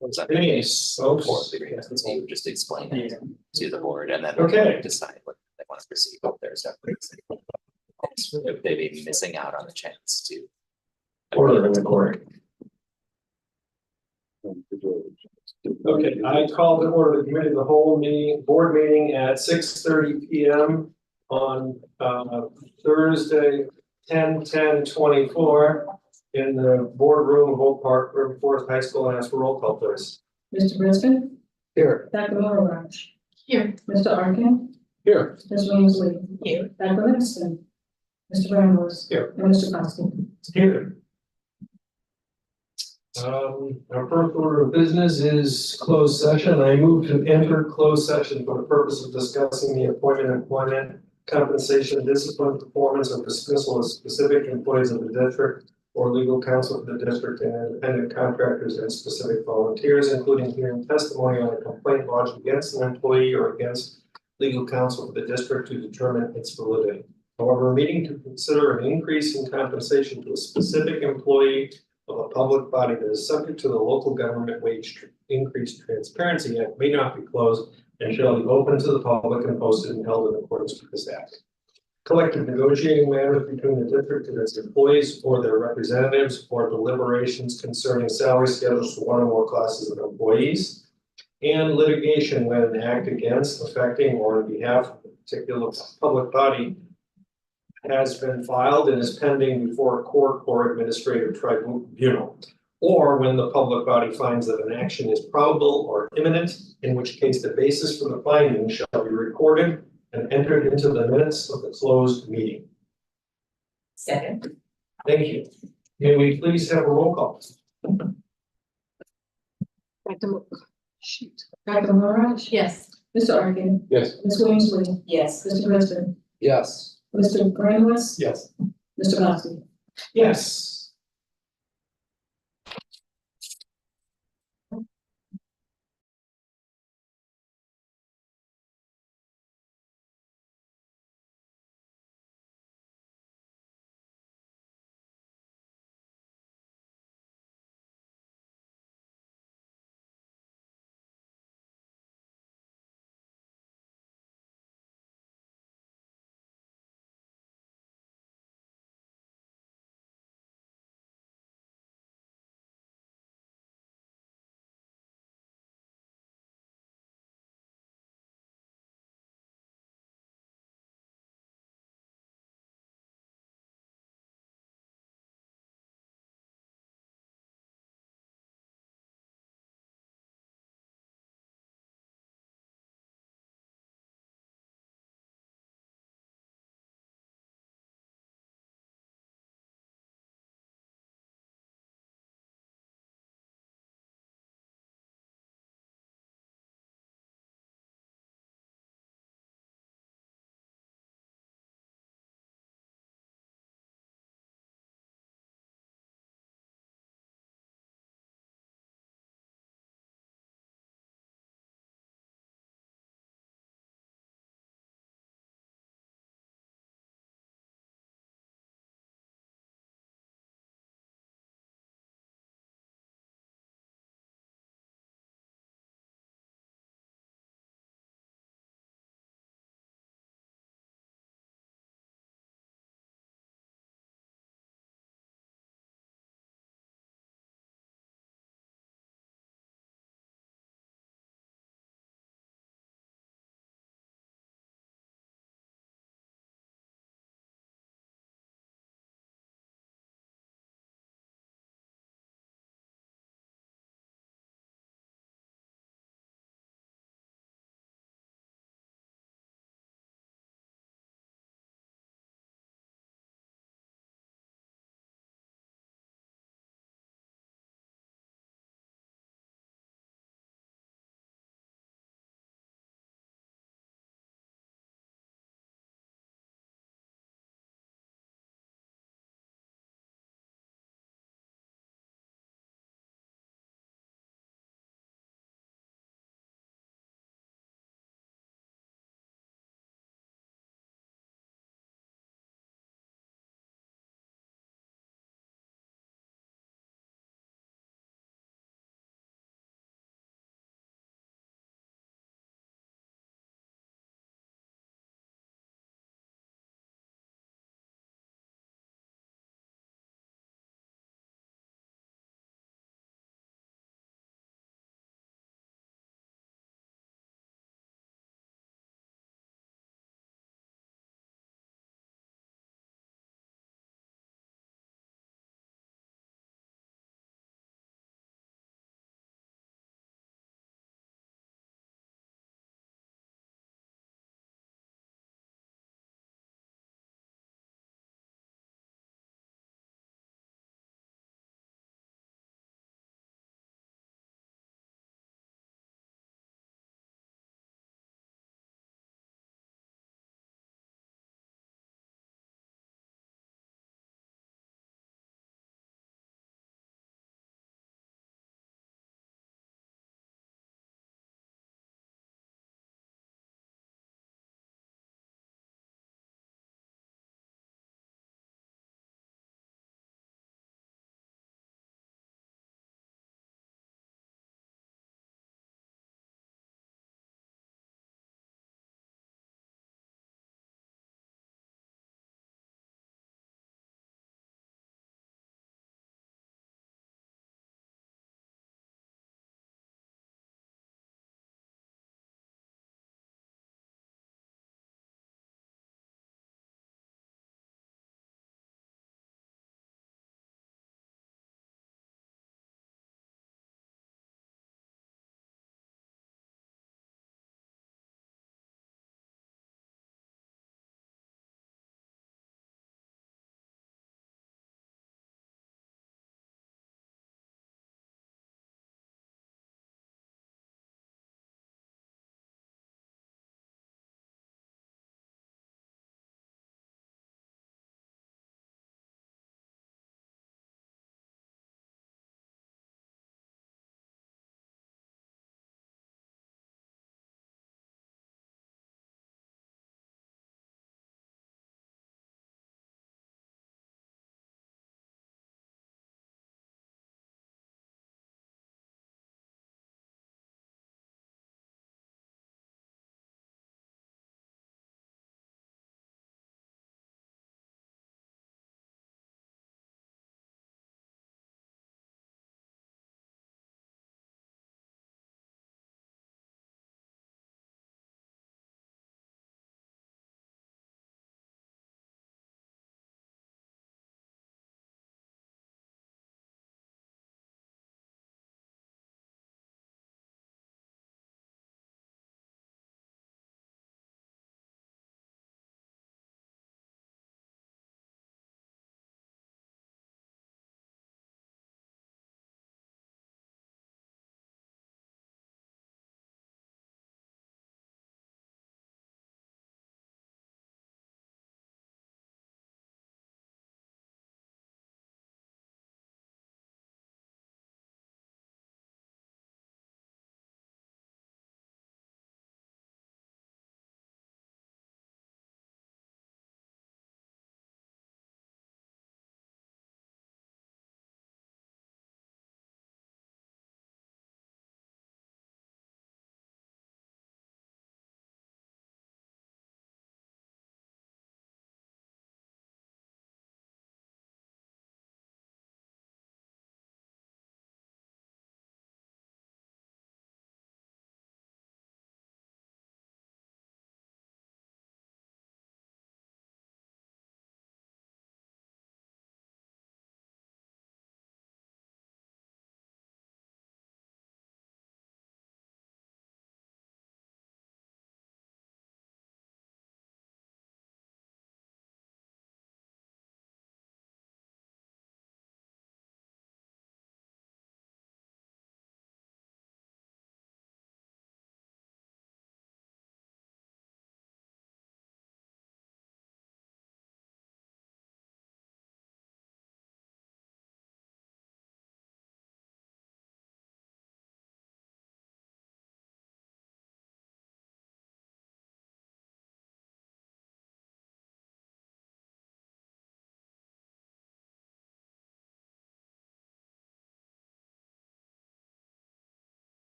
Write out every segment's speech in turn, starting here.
Okay, so For the agreement, so you would just explain it to the board and then Okay. decide what they want to proceed with. There's definitely if they may be missing out on the chance to. Order in the court. Okay, I call to order the committee of the whole board meeting at 6:30 p.m. on Thursday, 10/10/24 in the boardroom of Oak Park, River Forest High School, and ask for roll call, please. Mr. Brisbane, Here. Dr. Morarach. Here. Mr. Arkin, Here. Ms. Williams-Lee. Here. Dr. Livingston, Mr. Ramos. Here. And Mr. Costa. Here. Our first order of business is closed session. I move to enter closed session for the purpose of discussing the appointment, employment, compensation, discipline, performance, or dismissal of specific employees of the district or legal counsel for the district and independent contractors and specific volunteers, including hearing testimony on a complaint lodged against an employee or against legal counsel for the district to determine its validity. However, a meeting to consider an increase in compensation to a specific employee of a public body that is subject to the Local Government Wage Increase Transparency Act may not be closed and shall be open to the public and posted and held in accordance with this act. Collective negotiating matters between the district and its employees or their representatives, or deliberations concerning salary schedules for one or more classes of employees, and litigation when an act against, affecting, or on behalf of a particular public body has been filed and is pending before a court or administrative tribunal, or when the public body finds that an action is probable or imminent, in which case the basis for the finding shall be recorded and entered into the minutes of the closed meeting. Second. Thank you. May we please have a roll call? Dr. Morarach. Yes. Mr. Arkin. Yes. Ms. Williams-Lee. Yes. Mr. Brisbane. Yes. Mr. Ramos. Yes. Mr. Costa. Yes.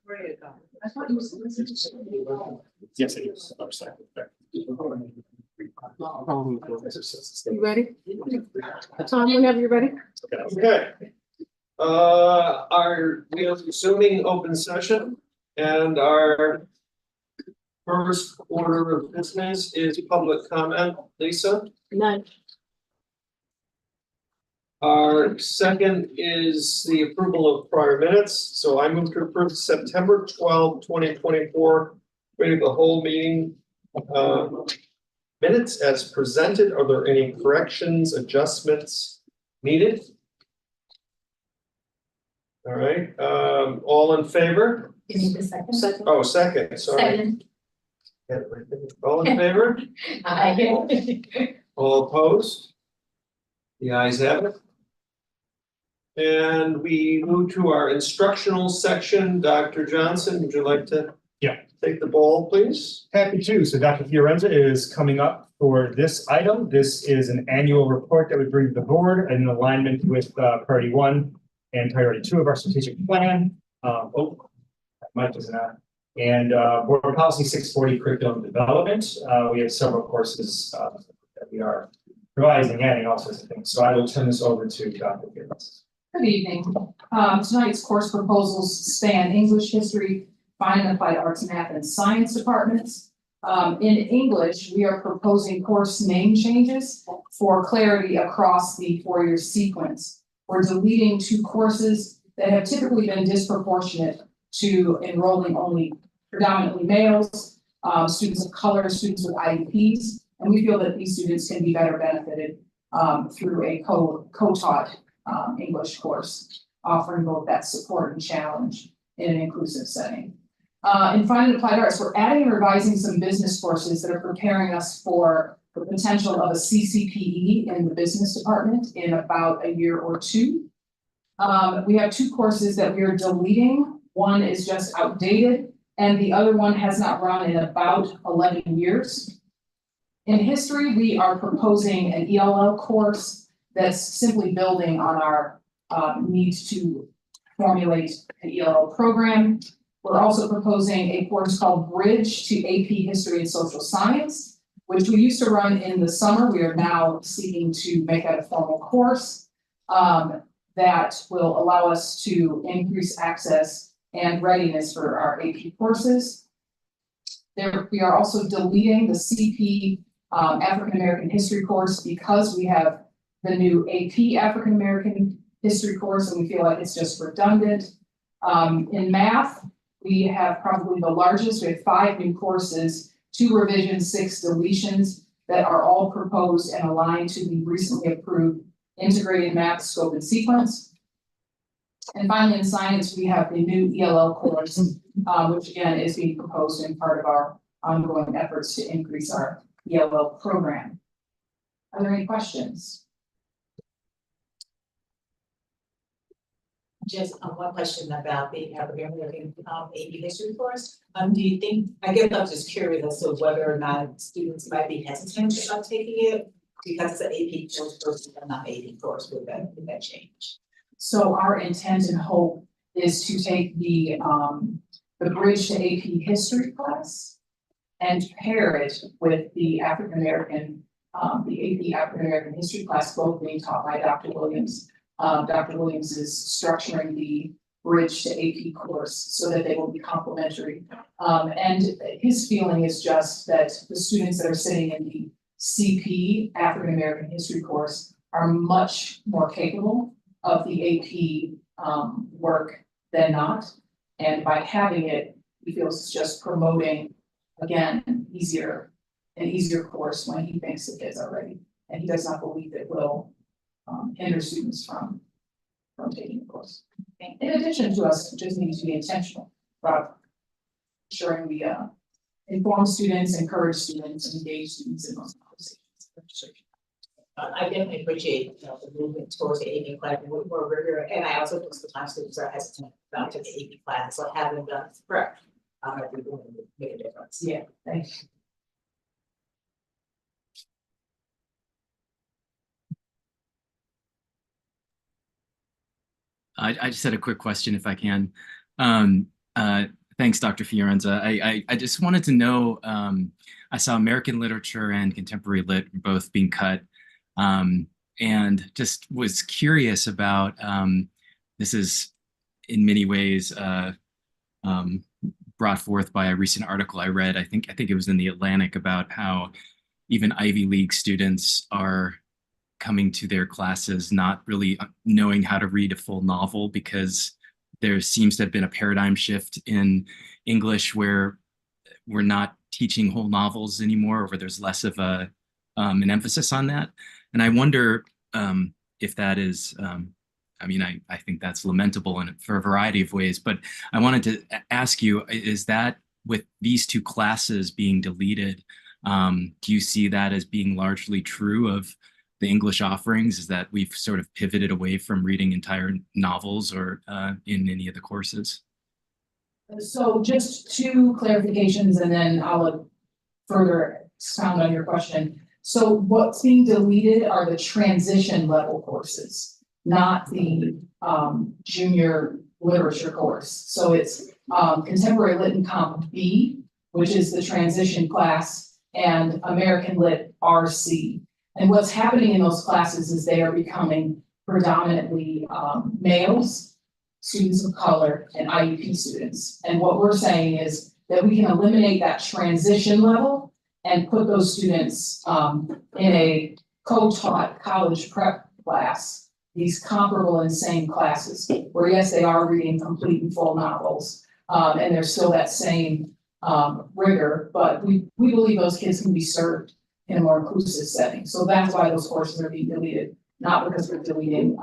I thought you were. Yes, it is. You ready? Tom, whenever you're ready. Okay. We are resuming open session and our first order of business is public comment. Lisa? None. Our second is the approval of prior minutes. So I move to approve September 12, 2024, reading the whole meeting minutes as presented. Are there any corrections, adjustments needed? All right, all in favor? You need the second? Second. Oh, second, sorry. Second. All in favor? Aye. All opposed? The ayes have it. And we move to our instructional section. Dr. Johnson, would you like to? Yeah. Take the ball, please? Happy to. So Dr. Fiorenza is coming up for this item. This is an annual report that we bring to the board in alignment with priority 1 and priority 2 of our strategic plan. Mike is not. And board policy 640 curriculum development. We have several courses that we are revising, adding all sorts of things. So I will turn this over to Dr. Fiorenza. Good evening. Tonight's course proposals span English, history, fine and applied arts, math, and science departments. In English, we are proposing course name changes for clarity across the 4-year sequence. We're deleting 2 courses that have typically been disproportionate to enrolling only predominantly males, students of color, students with IEPs, and we feel that these students can be better benefited through a co-taught English course, offering both that support and challenge in an inclusive setting. In fine and applied arts, we're adding and revising some business courses that are preparing us for the potential of a CCPE in the business department in about a year or 2. We have 2 courses that we are deleting. One is just outdated, and the other one has not run in about 11 years. In history, we are proposing an ELL course that's simply building on our need to formulate an ELL program. We're also proposing a course called Bridge to AP History and Social Science, which we used to run in the summer. We are now seeking to make that a formal course that will allow us to increase access and readiness for our AP courses. We are also deleting the CP African American History course because we have the new AP African American History course, and we feel like it's just redundant. In math, we have probably the largest. We have 5 new courses, 2 revisions, 6 deletions that are all proposed and aligned to the recently approved integrated math scope and sequence. And finally, in science, we have the new ELL course, which again is being proposed in part of our ongoing efforts to increase our ELL program. Are there any questions? Just one question about the African American AP history course. Do you think, I guess I was just curious as to whether or not students might be hesitant about taking it because it's an AP course versus a non-AP course. Would that change? So our intent and hope is to take the Bridge to AP history class and pair it with the African American, the AP African American history class, both being taught by Dr. Williams. Dr. Williams is structuring the Bridge to AP course so that they will be complementary. And his feeling is just that the students that are sitting in the CP African American history course are much more capable of the AP work than not. And by having it, he feels it's just promoting, again, an easier course when he thinks the kids are ready. And he does not believe it will hinder students from taking the course. In addition to us, just need to be intentional about ensuring we inform students, encourage students, and engage students in those conversations. I definitely appreciate the movement towards the AP class and more rigor. And I also think sometimes students are hesitant about taking the AP class, so having done it correct, I think it would make a difference. Yeah, thanks. I just had a quick question if I can. Thanks, Dr. Fiorenza. I just wanted to know, I saw American literature and contemporary lit both being cut, and just was curious about, this is in many ways brought forth by a recent article I read. I think it was in the Atlantic, about how even Ivy League students are coming to their classes not really knowing how to read a full novel, because there seems to have been a paradigm shift in English where we're not teaching whole novels anymore, or where there's less of an emphasis on that. And I wonder if that is, I mean, I think that's lamentable for a variety of ways, but I wanted to ask you, is that with these two classes being deleted, do you see that as being largely true of the English offerings? Is that we've sort of pivoted away from reading entire novels or in any of the courses? So just two clarifications and then I'll further expound on your question. So what's being deleted are the transition level courses, not the junior literature course. So it's Contemporary Lit and Comp B, which is the transition class, and American Lit RC. And what's happening in those classes is they are becoming predominantly males, students of color, and IEP students. And what we're saying is that we can eliminate that transition level and put those students in a co-taught college prep class, these comparable and same classes, where yes, they are reading complete and full novels, and there's still that same rigor, but we believe those kids can be served in a more inclusive setting. So that's why those courses are being deleted, not because we're deleting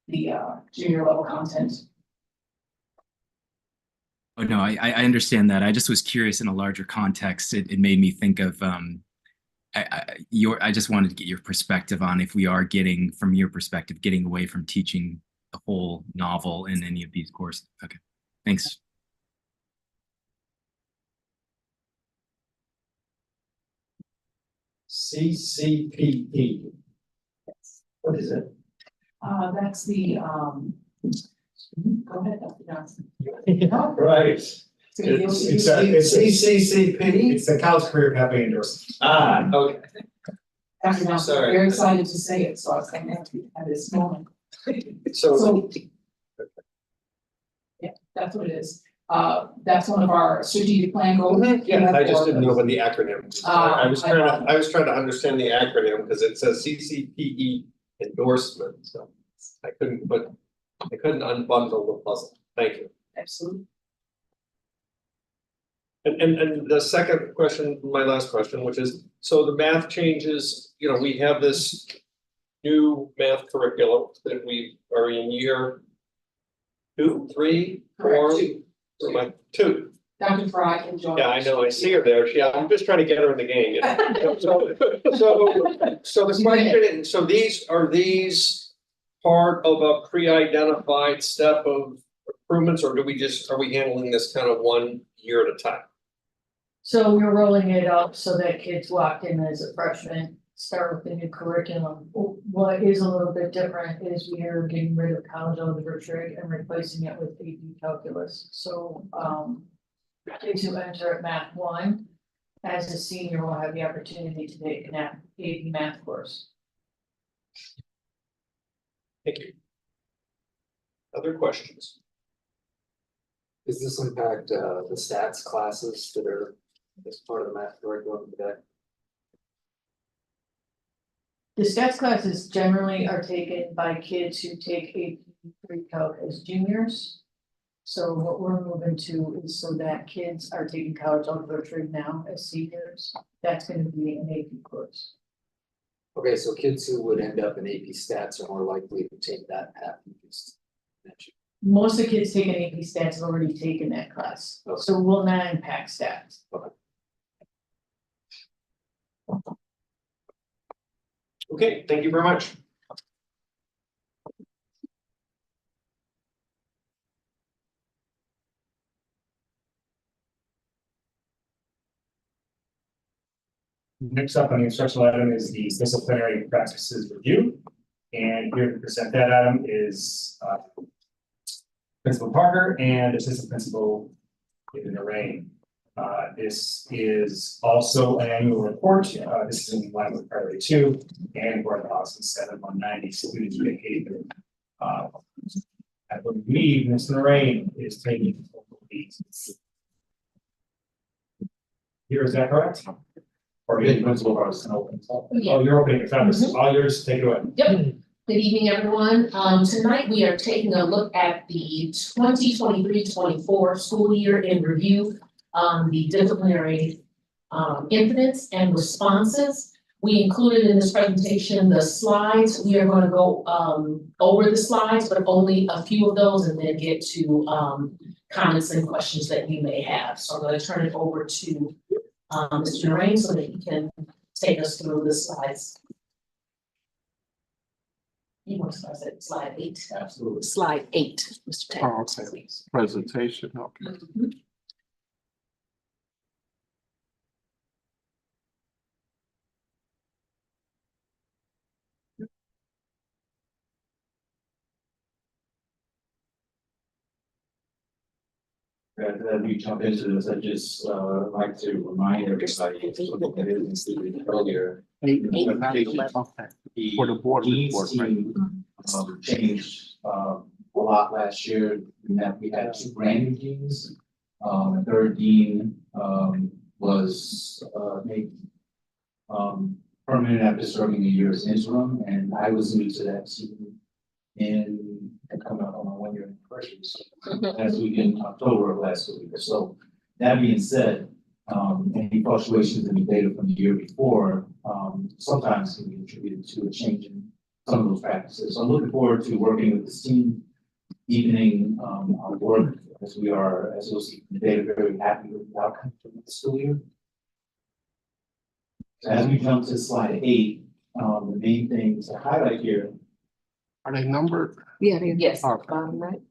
the junior level content. Oh, no, I understand that. I just was curious in a larger context. It made me think of I just wanted to get your perspective on if we are getting, from your perspective, getting away from teaching the whole novel in any of these courses. Okay, thanks. CCPE. What is it? That's the go ahead, Dr. Johnson. Right. So you'll see- CCCP? It's the College Career Pathway Endorsement. Okay. Dr. Johnson, Sorry. very excited to say it, so I was saying that at this moment. So, So. Yeah, that's what it is. That's one of our strategic plan goals. Yeah, I just didn't know what the acronym was. I was trying to understand the acronym because it says CCPE endorsement, so I couldn't unbundle the puzzle. Thank you. Absolutely. And the second question, my last question, which is, so the math changes, you know, we have this new math curriculum that we are in year 2, 3, 4, two. Dr. Fry can join. Yeah, I know, I see her there. I'm just trying to get her in the game. You know? So the question, so these part of a pre-identified step of improvements, or are we handling this kind of 1 year at a time? So we're rolling it up so that kids walk in as a freshman, start with the new curriculum. What is a little bit different is we are getting rid of college algebra trig and replacing it with AP calculus. So kids who enter at Math 1 as a senior will have the opportunity to take an AP math course. Thank you. Other questions? Does this impact the stats classes that are as part of the math curriculum today? The stats classes generally are taken by kids who take AP pre-calc as juniors. So what we're moving to is so that kids are taking college algebra trig now as seniors. That's going to be an AP course. Okay, so kids who would end up in AP stats are more likely to take that path you just mentioned. Most of the kids taking AP stats have already taken that class, Okay. so will not impact stats. Okay, thank you very much. Next up on the instructional item is the disciplinary practices review. And here to present that item is Principal Parker and Assistant Principal in the rain. This is also an annual report. This is in line with priority 2 and board policy 7190 students behavior. I believe Ms. Lorraine is taking these. Here, is that correct? Or maybe principal or an open. Oh, you're opening it. Fabulous. All yours, take it away. Yep. Good evening, everyone. Tonight we are taking a look at the 2023-24 school year in review on the disciplinary incidents and responses. We included in this presentation the slides. We are going to go over the slides, but only a few of those, and then get to comments and questions that you may have. So I'm going to turn it over to Mr. Lorraine so that he can take us through the slides. You want to start at slide 8? Absolutely. Slide 8, Mr. Taylor, please. Presentation, okay. As we jump into this, I just like to remind everybody, something that is included earlier. Okay. The For the board dean's report, right? team changed a lot last year. We had 2 brand new deans. A third dean was made permanent after serving a year as interim, and I was new to that team coming up on my 1-year anniversary. So as we in October of last week. So that being said, any fluctuations in the data from the year before sometimes can be attributed to a change in some of those practices. So I'm looking forward to working with this team, deepening our work as you'll see from the data, very happy with the outcome from the school year. So as we jump to slide 8, the main thing to highlight here. Are they numbered? Yeah, yes, Okay. bottom right.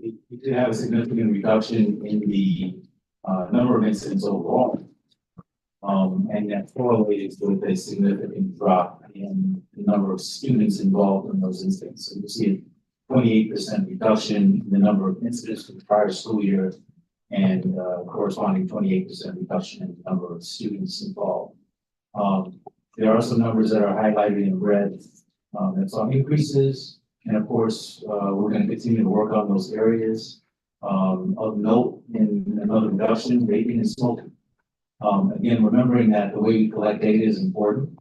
We did have a significant reduction in the number of incidents overall. And that correlates with a significant drop in the number of students involved in those incidents. So you see a 28% reduction in the number of incidents from the prior school year and corresponding 28% reduction in the number of students involved. There are some numbers that are highlighted in red that saw increases. And of course, we're going to continue to work on those areas. Of note, in another reduction, vaping and smoking. Again, remembering that the way we collect data is important.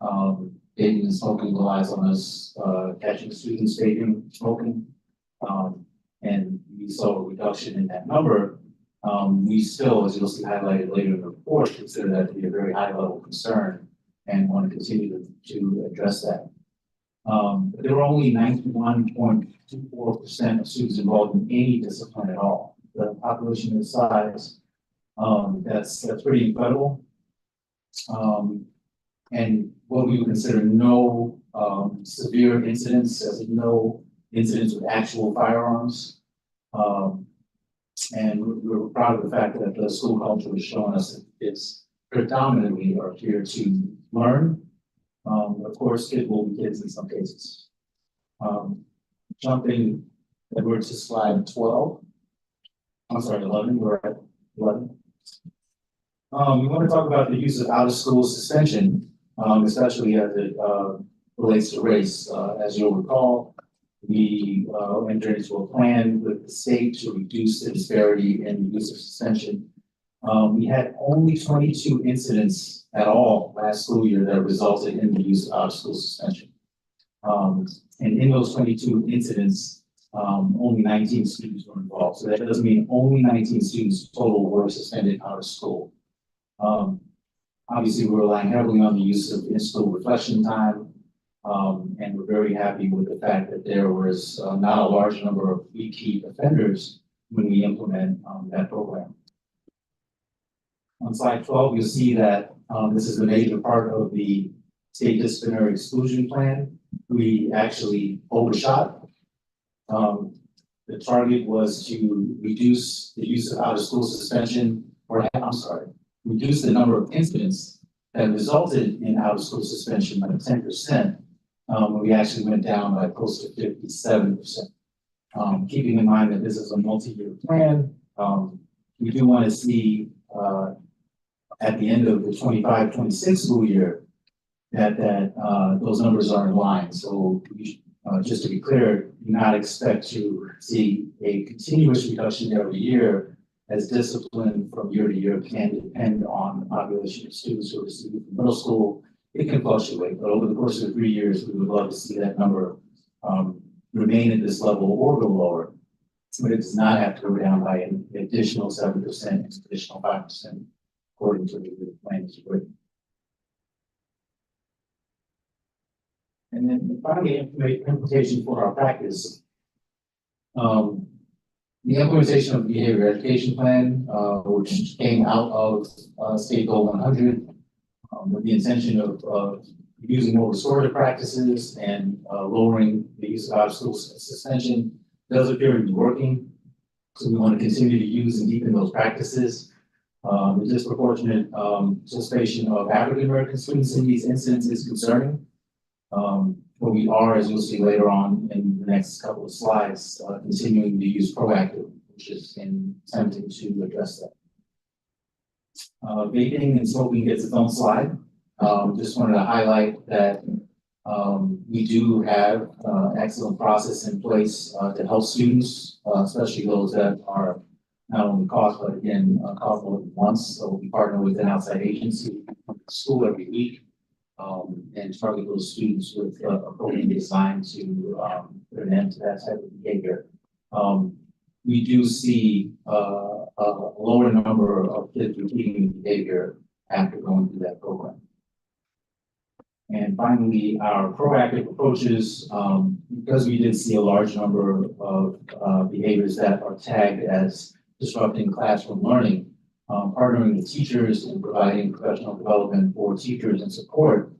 Vaping and smoking relies on us catching students vaping, smoking. And we saw a reduction in that number. We still, as you'll see highlighted later in the report, consider that to be a very high level concern and want to continue to address that. But there were only 91.24% of students involved in any discipline at all. The population this size, that's pretty incredible. And what we would consider no severe incidents, as in no incidents with actual firearms. And we're proud of the fact that the school culture is showing us it's predominantly are here to learn. Of course, kids will be kids in some cases. Jumping over to slide 12. I'm sorry, 11, we're at 11. We want to talk about the use of out-of-school suspension, especially as it relates to race. As you'll recall, we entered into a plan with the state to reduce the disparity in the use of suspension. We had only 22 incidents at all last school year that resulted in the use of out-of-school suspension. And in those 22 incidents, only 19 students were involved. So that doesn't mean only 19 students total were suspended out of school. Obviously, we're relying heavily on the use of in-school reflection time. And we're very happy with the fact that there was not a large number of repeat offenders when we implement that program. On slide 12, you'll see that this is a major part of the state disciplinary exclusion plan. We actually overshot. The target was to reduce the use of out-of-school suspension, reduce the number of incidents that resulted in out-of-school suspension by 10%. We actually went down by close to 57%. Keeping in mind that this is a multi-year plan, we do want to see, at the end of the 25-26 school year, that those numbers are in line. So just to be clear, do not expect to see a continuous reduction every year, as discipline from year to year can depend on the population of students who are receiving from middle school. It can fluctuate, but over the course of 3 years, we would love to see that number remain at this level or go lower. But it does not have to go down by an additional 7%, an additional 5%, according to the plan is written. And then finally, implementation for our practice. The implementation of the behavior education plan, which came out of State Goal 100, with the intention of using more restorative practices and lowering the use of out-of-school suspension, does appear to be working. So we want to continue to use and deepen those practices. The disproportionate participation of African American students in these incidents is concerning. But we are, as you'll see later on in the next couple of slides, continuing to use proactive, which is in attempting to address that. Vaping and smoking gets its own slide. Just wanted to highlight that we do have excellent process in place to help students, especially those that are not only caught, but again, caught more than once. So we partner with an outside agency, school every week, and target those students with a program designed to put an end to that type of behavior. We do see a lower number of kids repeating behavior after going through that program. And finally, our proactive approaches, because we did see a large number of behaviors that are tagged as disrupting classroom learning, partnering with teachers and providing professional development for teachers and support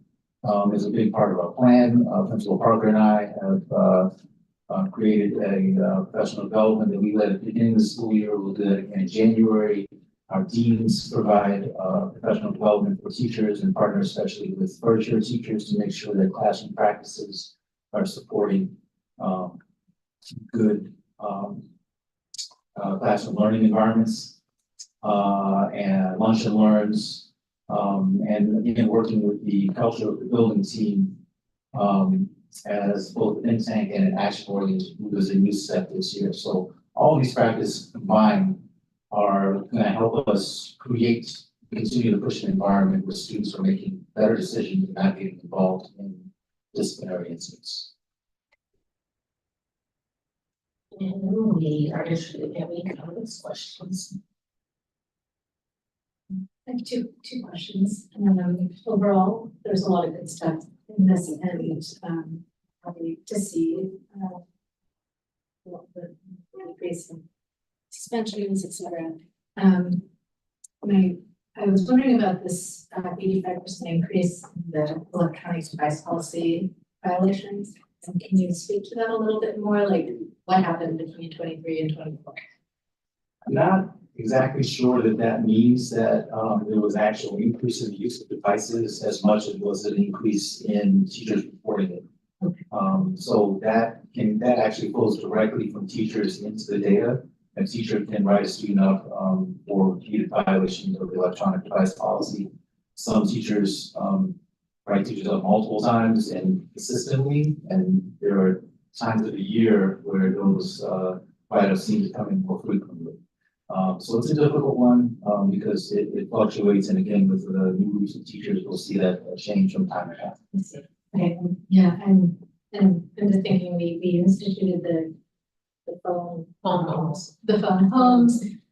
is a big part of our plan. Principal Parker and I have created a professional development that we led at the beginning of the school year. We'll do that again in January. Our deans provide professional development for teachers and partner especially with first-year teachers to make sure that classroom practices are supporting good classroom learning environments and lunch and learns. And again, working with the culture of the building team as both an think tank and an action-oriented group as a new step this year. So all these practices combined are going to help us continue to push an environment where students are making better decisions and not getting involved in disciplinary incidents. And we are interested in any comments, questions. I have two questions. Overall, there's a lot of good stuff in this, and happy to see the increase in suspensions, etc. I was wondering about this 85% increase in the electronic device policy violations. And can you speak to that a little bit more? Like what happened between 23 and 24? I'm not exactly sure that means that there was actual increase in the use of devices as much as was an increase in teachers reporting it. Okay. So that actually flows directly from teachers into the data. A teacher can write a student up for repeated violations of the electronic device policy. Some teachers write teachers up multiple times and consistently, and there are times of the year where those write-ups seem to come in more frequently. So it's a difficult one because it fluctuates, and again, with the new groups of teachers, we'll see that change from time to time. Okay, yeah, and I'm just thinking we instituted the phone homes.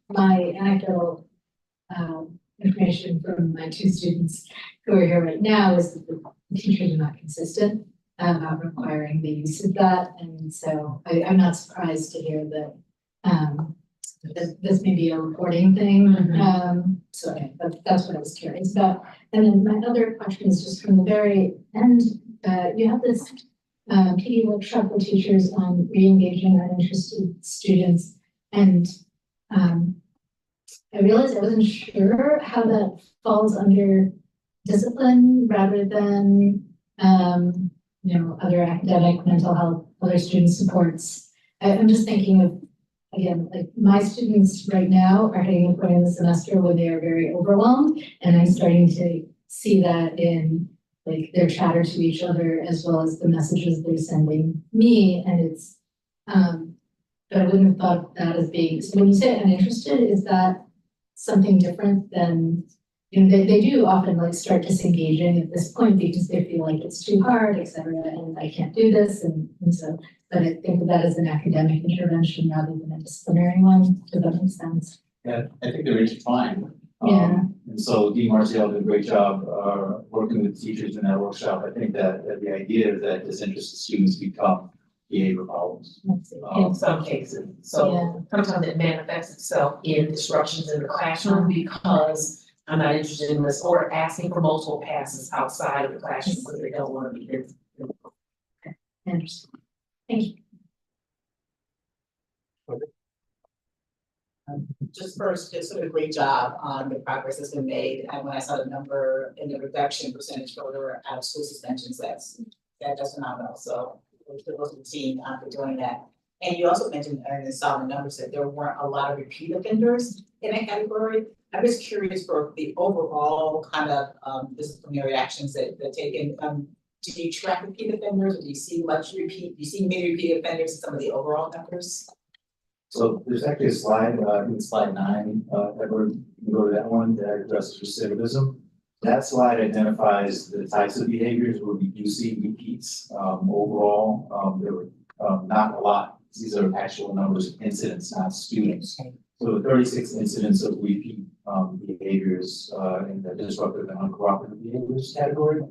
My anecdotal information from my two students who are here right now is that the teachers are not consistent about requiring the use of that, and so I'm not surprised to hear that this may be a reporting thing. So that's what I was curious about. And then my other question is just from the very end. You have this PD workshop for teachers on re-engaging uninterested students, and I realized I wasn't sure how that falls under discipline rather than other academic, mental health, other student supports. I'm just thinking of, again, like my students right now are hitting a point in the semester where they are very overwhelmed. And I'm starting to see that in like their chatter to each other as well as the messages they're sending me. And it's, but I wouldn't have thought of that as being, so when you say uninterested, is that something different than, you know, they do often like start disengaging at this point because they feel like it's too hard, et cetera, and I can't do this, and so, but I think of that as an academic intervention rather than a disciplinary one, does that make sense? Yeah, I think they're intertwined. Yeah. And so Dean Marcial did a great job, working with teachers in that workshop. I think that the idea is that disinterested students become behavior problems. In some cases. So sometimes it manifests itself in disruptions in the classroom because I'm not interested in this, or asking for multiple passes outside of the classroom because they don't want to be in. Interesting. Thank you. Just first, just sort of a great job on the progress that's been made, and when I saw the number in the reduction percentage for out of school suspensions, that's phenomenal, so kudos to the team for doing that. And you also mentioned, and saw the numbers, that there weren't a lot of repeat offenders in that category. I'm just curious for the overall kind of disciplinary actions that they're taken. Do you track repeat offenders, or do you see many repeat offenders in some of the overall numbers? So there's actually a slide, in slide 9, Edward, you can go to that one that addresses recidivism. That slide identifies the types of behaviors where we do see repeats. Overall, there were not a lot. These are actual numbers of incidents, not students. So the 36 incidents of repeat behaviors in the disruptive and uncooperative behaviors category.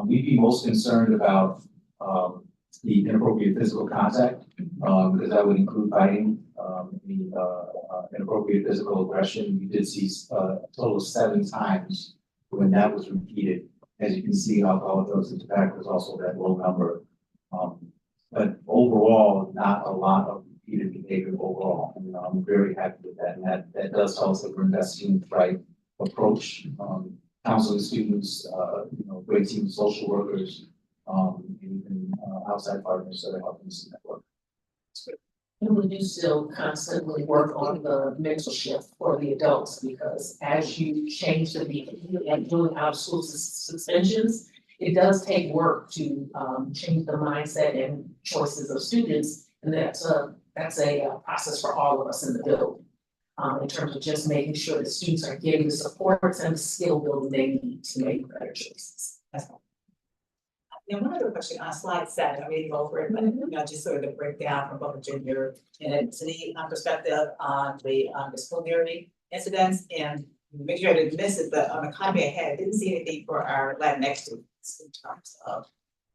We'd be most concerned about the inappropriate physical contact, because that would include fighting, inappropriate physical aggression. We did see a total of 7 times when that was repeated. As you can see, alcohol, drugs, and tobacco is also that low number. But overall, not a lot of repeated behavior overall. And I'm very happy with that. And that does tell us that we're investing in the right approach, counseling students, great team of social workers, and even outside partners that are helping us in that work. And we do still constantly work on the mental shift for the adults, because as you change the behavior and doing out of school suspensions, it does take work to change the mindset and choices of students. And that's a process for all of us in the building. In terms of just making sure that students are getting the supports and the skill building they need to make better choices. That's all. And one other question on slide 7, I'm reading over it, but just sort of the breakdown from both a gender and ethnicity perspective on the disciplinary incidents, and make sure I didn't miss it, but on the copy I had, I didn't see anything for our Latinx students in terms of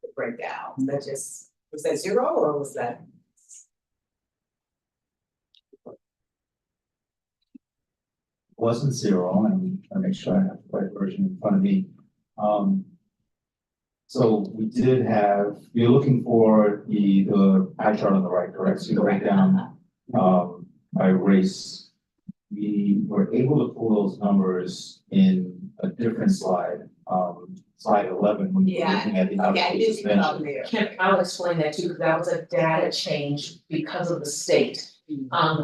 the breakdown. Was that 0 or was that? Wasn't 0, and I make sure I have the right version in front of me. So you're looking for the pie chart on the right, correct? So you break down by race. We were able to pull those numbers in a different slide, slide 11, when you're looking at the outcomes suspension. I'll explain that too, because that was a data change because of the state.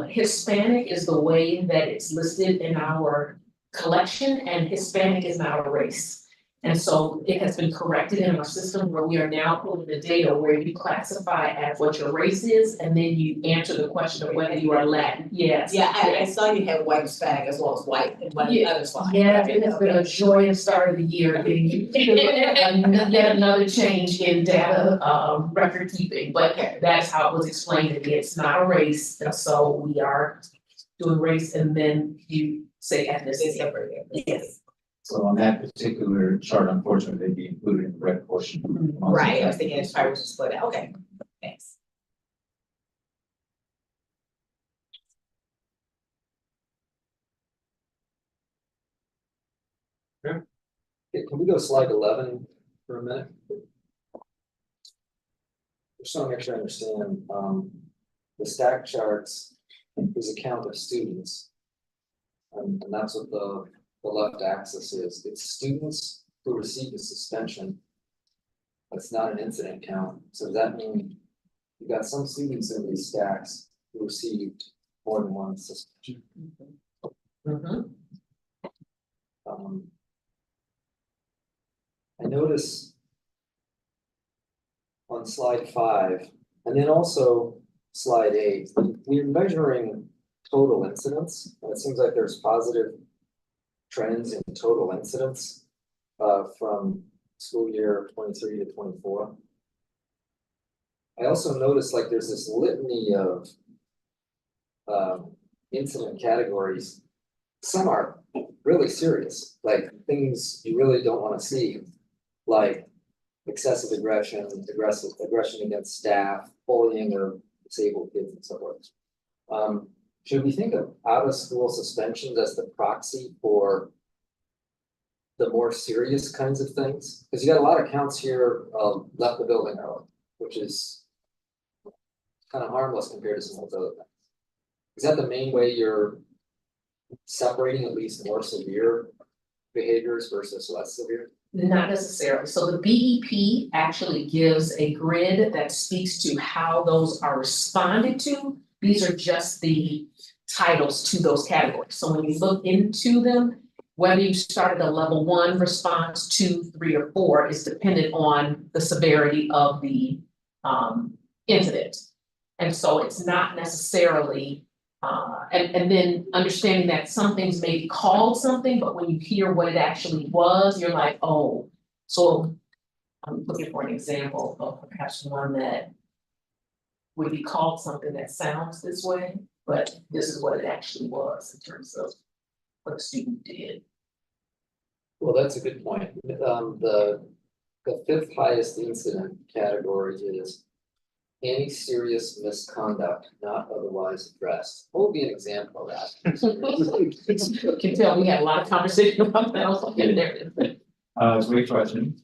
Hispanic is the way that it's listed in our collection, and Hispanic is not a race. And so it has been corrected in our system where we are now pulling the data where you classify as what your race is, and then you answer the question of whether you are Latin. Yes. Yeah, I saw you had white Hispanic as well as white in one of the other slides. Yeah, it has been a joyous start of the year, yet another change in data record keeping, but that's how it was explained to me. It's not a race, and so we are doing race and then you say ethnicity. Yes. So on that particular chart, unfortunately, they'd be included in the red portion. Right, I was thinking it's probably just split out. Okay, thanks. Okay, can we go to slide 11 for a minute? Just want to make sure I understand, the stack charts is a count of students. And that's what the left axis is. It's students who receive a suspension. That's not an incident count. So does that mean you got some students in these stacks who received more than one suspension. I notice on slide 5, and then also slide 8, we're measuring total incidents, and it seems like there's positive trends in total incidents from school year 23 to 24. I also noticed like there's this litany of incident categories. Some are really serious, like things you really don't want to see, like excessive aggression against staff, bullying of disabled kids and so forth. Should we think of out of school suspensions as the proxy for the more serious kinds of things? Because you got a lot of counts here of left the building early, which is kind of harmless compared to some of those other things. Is that the main way you're separating at least more severe behaviors versus less severe? Not necessarily. So the BEP actually gives a grid that speaks to how those are responded to. These are just the titles to those categories. So when you look into them, whether you started a level 1 response, 2, 3, or 4 is dependent on the severity of the incident. And so it's not necessarily, and then understanding that some things may be called something, but when you hear what it actually was, you're like, oh, so I'm looking for an example of perhaps one that would be called something that sounds this way, but this is what it actually was in terms of what the student did. Well, that's a good point. The 5th highest incident category is any serious misconduct not otherwise addressed. What would be an example of that? You can tell we had a lot of conversation about that. I was like, in there. It's a great question.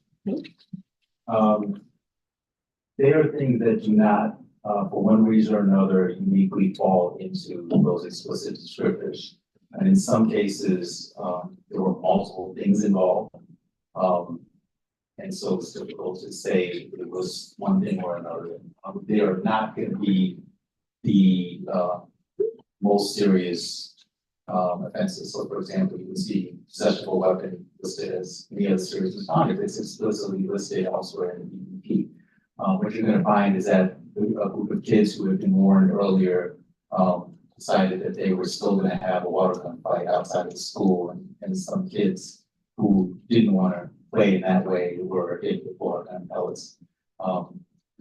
There are things that do not, for one reason or another, uniquely fall into those explicit descriptors. And in some cases, there were multiple things involved. And so it's difficult to say it was one thing or another. They are not going to be the most serious offenses. So for example, you can see possession of a weapon listed as any other serious misconduct. It's explicitly listed elsewhere in the BEP. What you're going to find is that a group of kids who had been warned earlier decided that they were still going to have a water gun fight outside of the school, and some kids who didn't want to play in that way were hit with water gun pellets.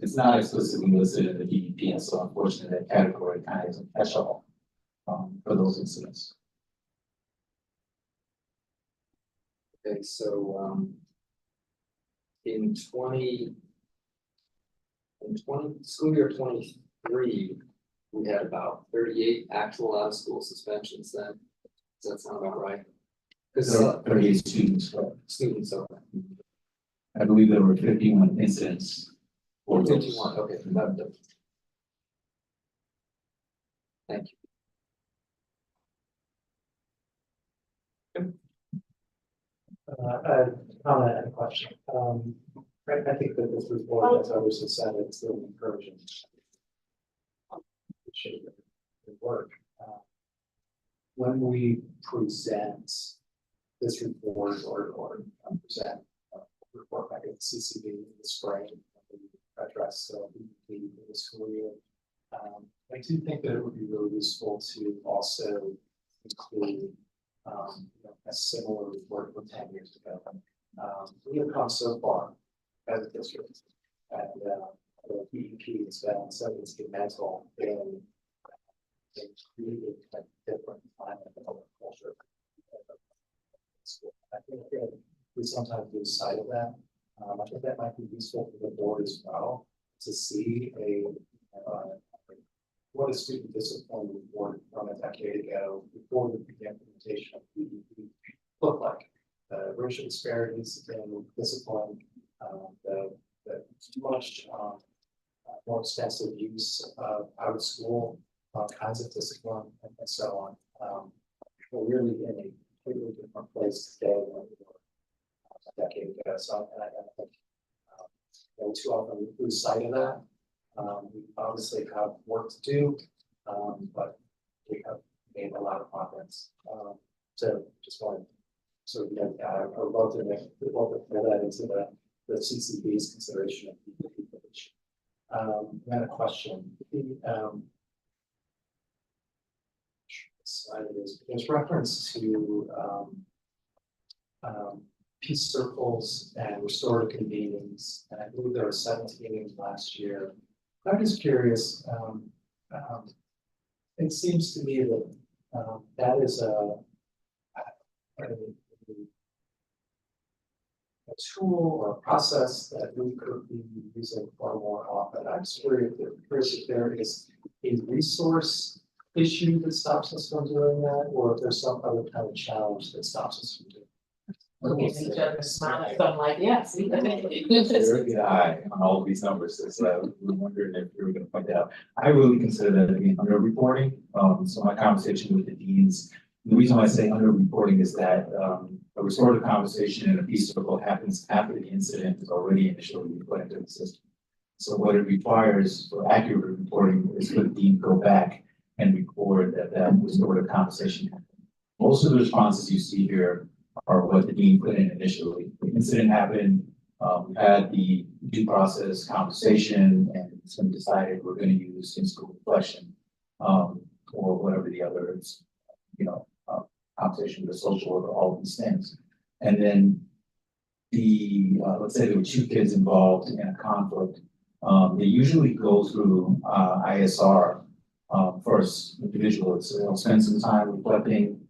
It's not explicitly listed in the BEP, and so unfortunately that category kind of is a catch-all for those incidents. Okay, so in school year 23, we had about 38 actual out of school suspensions then. Does that sound about right? Because 38 students, right? students, okay. I believe there were 51 incidents. For those. 51, okay, thank you. A comment and a question. Right, I think that this report, as others have said, it's really encouraging. It should work. When we present this report or present a report back at CCB in the spring, we address the school year. I do think that it would be really useful to also include a similar report from 10 years ago. We have come so far as a district, and the BEP has been so instrumental in creating a different climate of culture. I think that we sometimes lose sight of that. I think that might be useful for the board as well to see what a student discipline report from a decade ago before the implementation of BEP looked like. Racial disparities in discipline, the much more extensive use of out of school kinds of discipline and so on. We're really in a completely different place today than we were a decade ago. So I think too often we lose sight of that. We obviously have work to do, but we have made a lot of progress. So just want to sort of, I would love to make, love to throw that into the CCB's consideration of the village. Then a question, slide it is, there's reference to peace circles and restorative convenings, and I believe there were 17 last year. I'm just curious, it seems to me that that is a tool or a process that we could be using far more often. I'm just curious if there is a resource issue that stops us from doing that, or if there's some other kind of challenge that stops us from doing it. Look at each other, smile, so I'm like, yes. Very good eye on all of these numbers, so we're wondering if you were gonna point that out. I really consider that to be underreporting. So my conversation with the deans, the reason why I say underreporting is that a restorative conversation in a peace circle happens after the incident is already initially put into the system. So what it requires for accurate reporting is for the dean to go back and record that restorative conversation happened. Most of the responses you see here are what the dean put in initially. The incident happened, we had the due process conversation, and it's been decided we're going to use in-school reflection, or whatever the other is, conversation with the social worker, all of these things. And then let's say there were two kids involved in a conflict, they usually go through ISR first individually. So they'll spend some time reflecting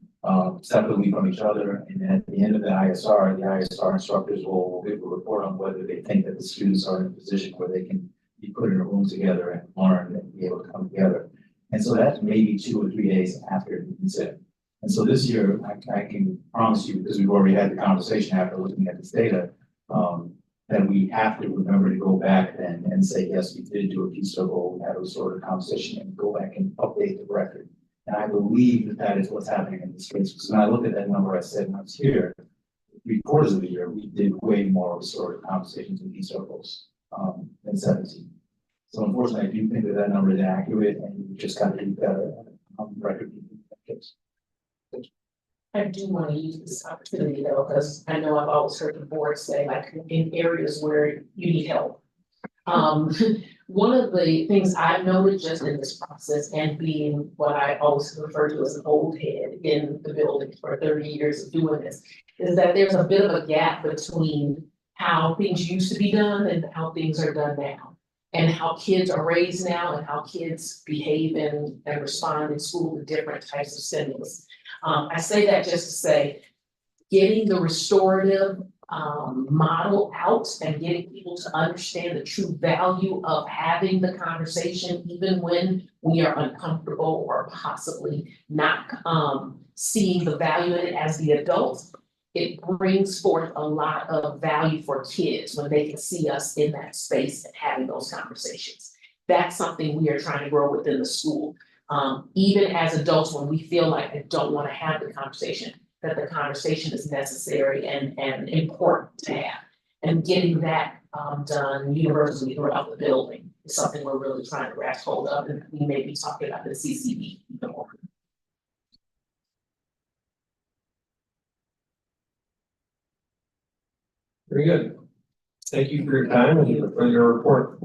separately from each other, and then at the end of the ISR instructors will give a report on whether they think that the students are in a position where they can be put in a room together and learn and be able to come together. And so that's maybe 2 or 3 days after the incident. And so this year, I can promise you, because we've already had the conversation after looking at this data, that we have to remember to go back then and say, yes, we did do a peace circle, we had a sort of conversation, and go back and update the record. And I believe that that is what's happening in this case. Because when I look at that number, I said when I was here, 3/4 of the year, we did way more sort of conversations in peace circles than 17. So unfortunately, I do think that that number is accurate, and we just got to do better on record keeping in that case. I do want to use this opportunity though, because I know I've always heard the board say, like, in areas where you need help. One of the things I've noted just in this process, and being what I always refer to as an old head in the building for 30 years of doing this, is that there's a bit of a gap between how things used to be done and how things are done now. And how kids are raised now and how kids behave and respond in school to different types of stimulus. I say that just to say, getting the restorative model out and getting people to understand the true value of having the conversation, even when we are uncomfortable or possibly not seeing the value in it as the adults, it brings forth a lot of value for kids when they can see us in that space and having those conversations. That's something we are trying to grow within the school. Even as adults, when we feel like I don't want to have the conversation, that the conversation is necessary and important to have. And getting that done universally throughout the building is something we're really trying to grasp hold of, and we may be talking about the CCB even more. Very good. Thank you for your time and for your report.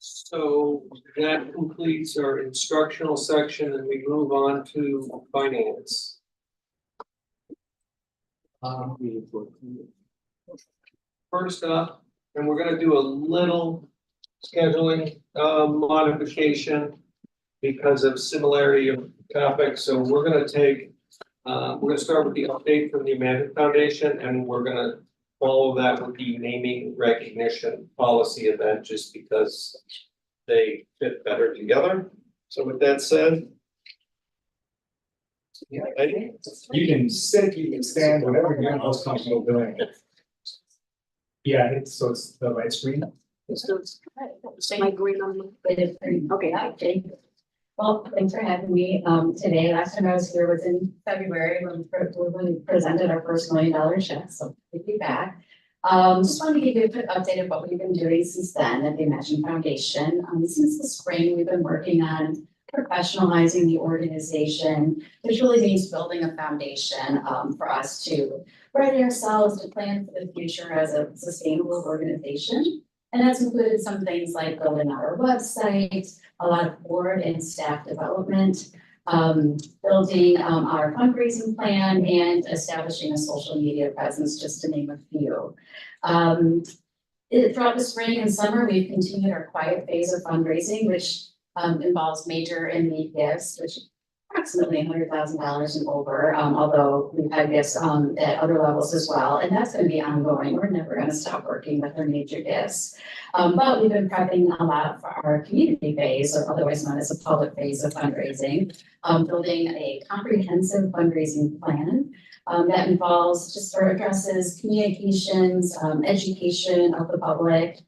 So that completes our instructional section, and we move on to finance. First up, and we're gonna do a little scheduling modification because of similarity of topics. So we're gonna start with the update from the Amanda Foundation, and we're gonna follow that with the naming recognition policy event, just because they fit better together. So with that said. Yeah, Eddie? You can sit, you can stand, whatever you're most comfortable doing. Yeah, it's the right screen. My green on the, okay, okay. Well, thanks for having me today. Last time I was here was in February when we presented our first $1 million check, so we'll be back. Just wanted to give you a quick update of what we've been doing since then at the Imagine Foundation. Since the spring, we've been working on professionalizing the organization, which really means building a foundation for us to ready ourselves to plan for the future as a sustainable organization. And that's included some things like building our website, a lot of board and staff development, building our fundraising plan, and establishing a social media presence, just to name a few. Throughout the spring and summer, we've continued our quiet phase of fundraising, which involves major and need gifts, which approximately $100,000 and over, although we've had gifts at other levels as well, and that's going to be ongoing. We're never going to stop working with our major gifts. But we've been prepping a lot for our community phase, or otherwise known as a public phase of fundraising, building a comprehensive fundraising plan that involves just or addresses communications, education of the public,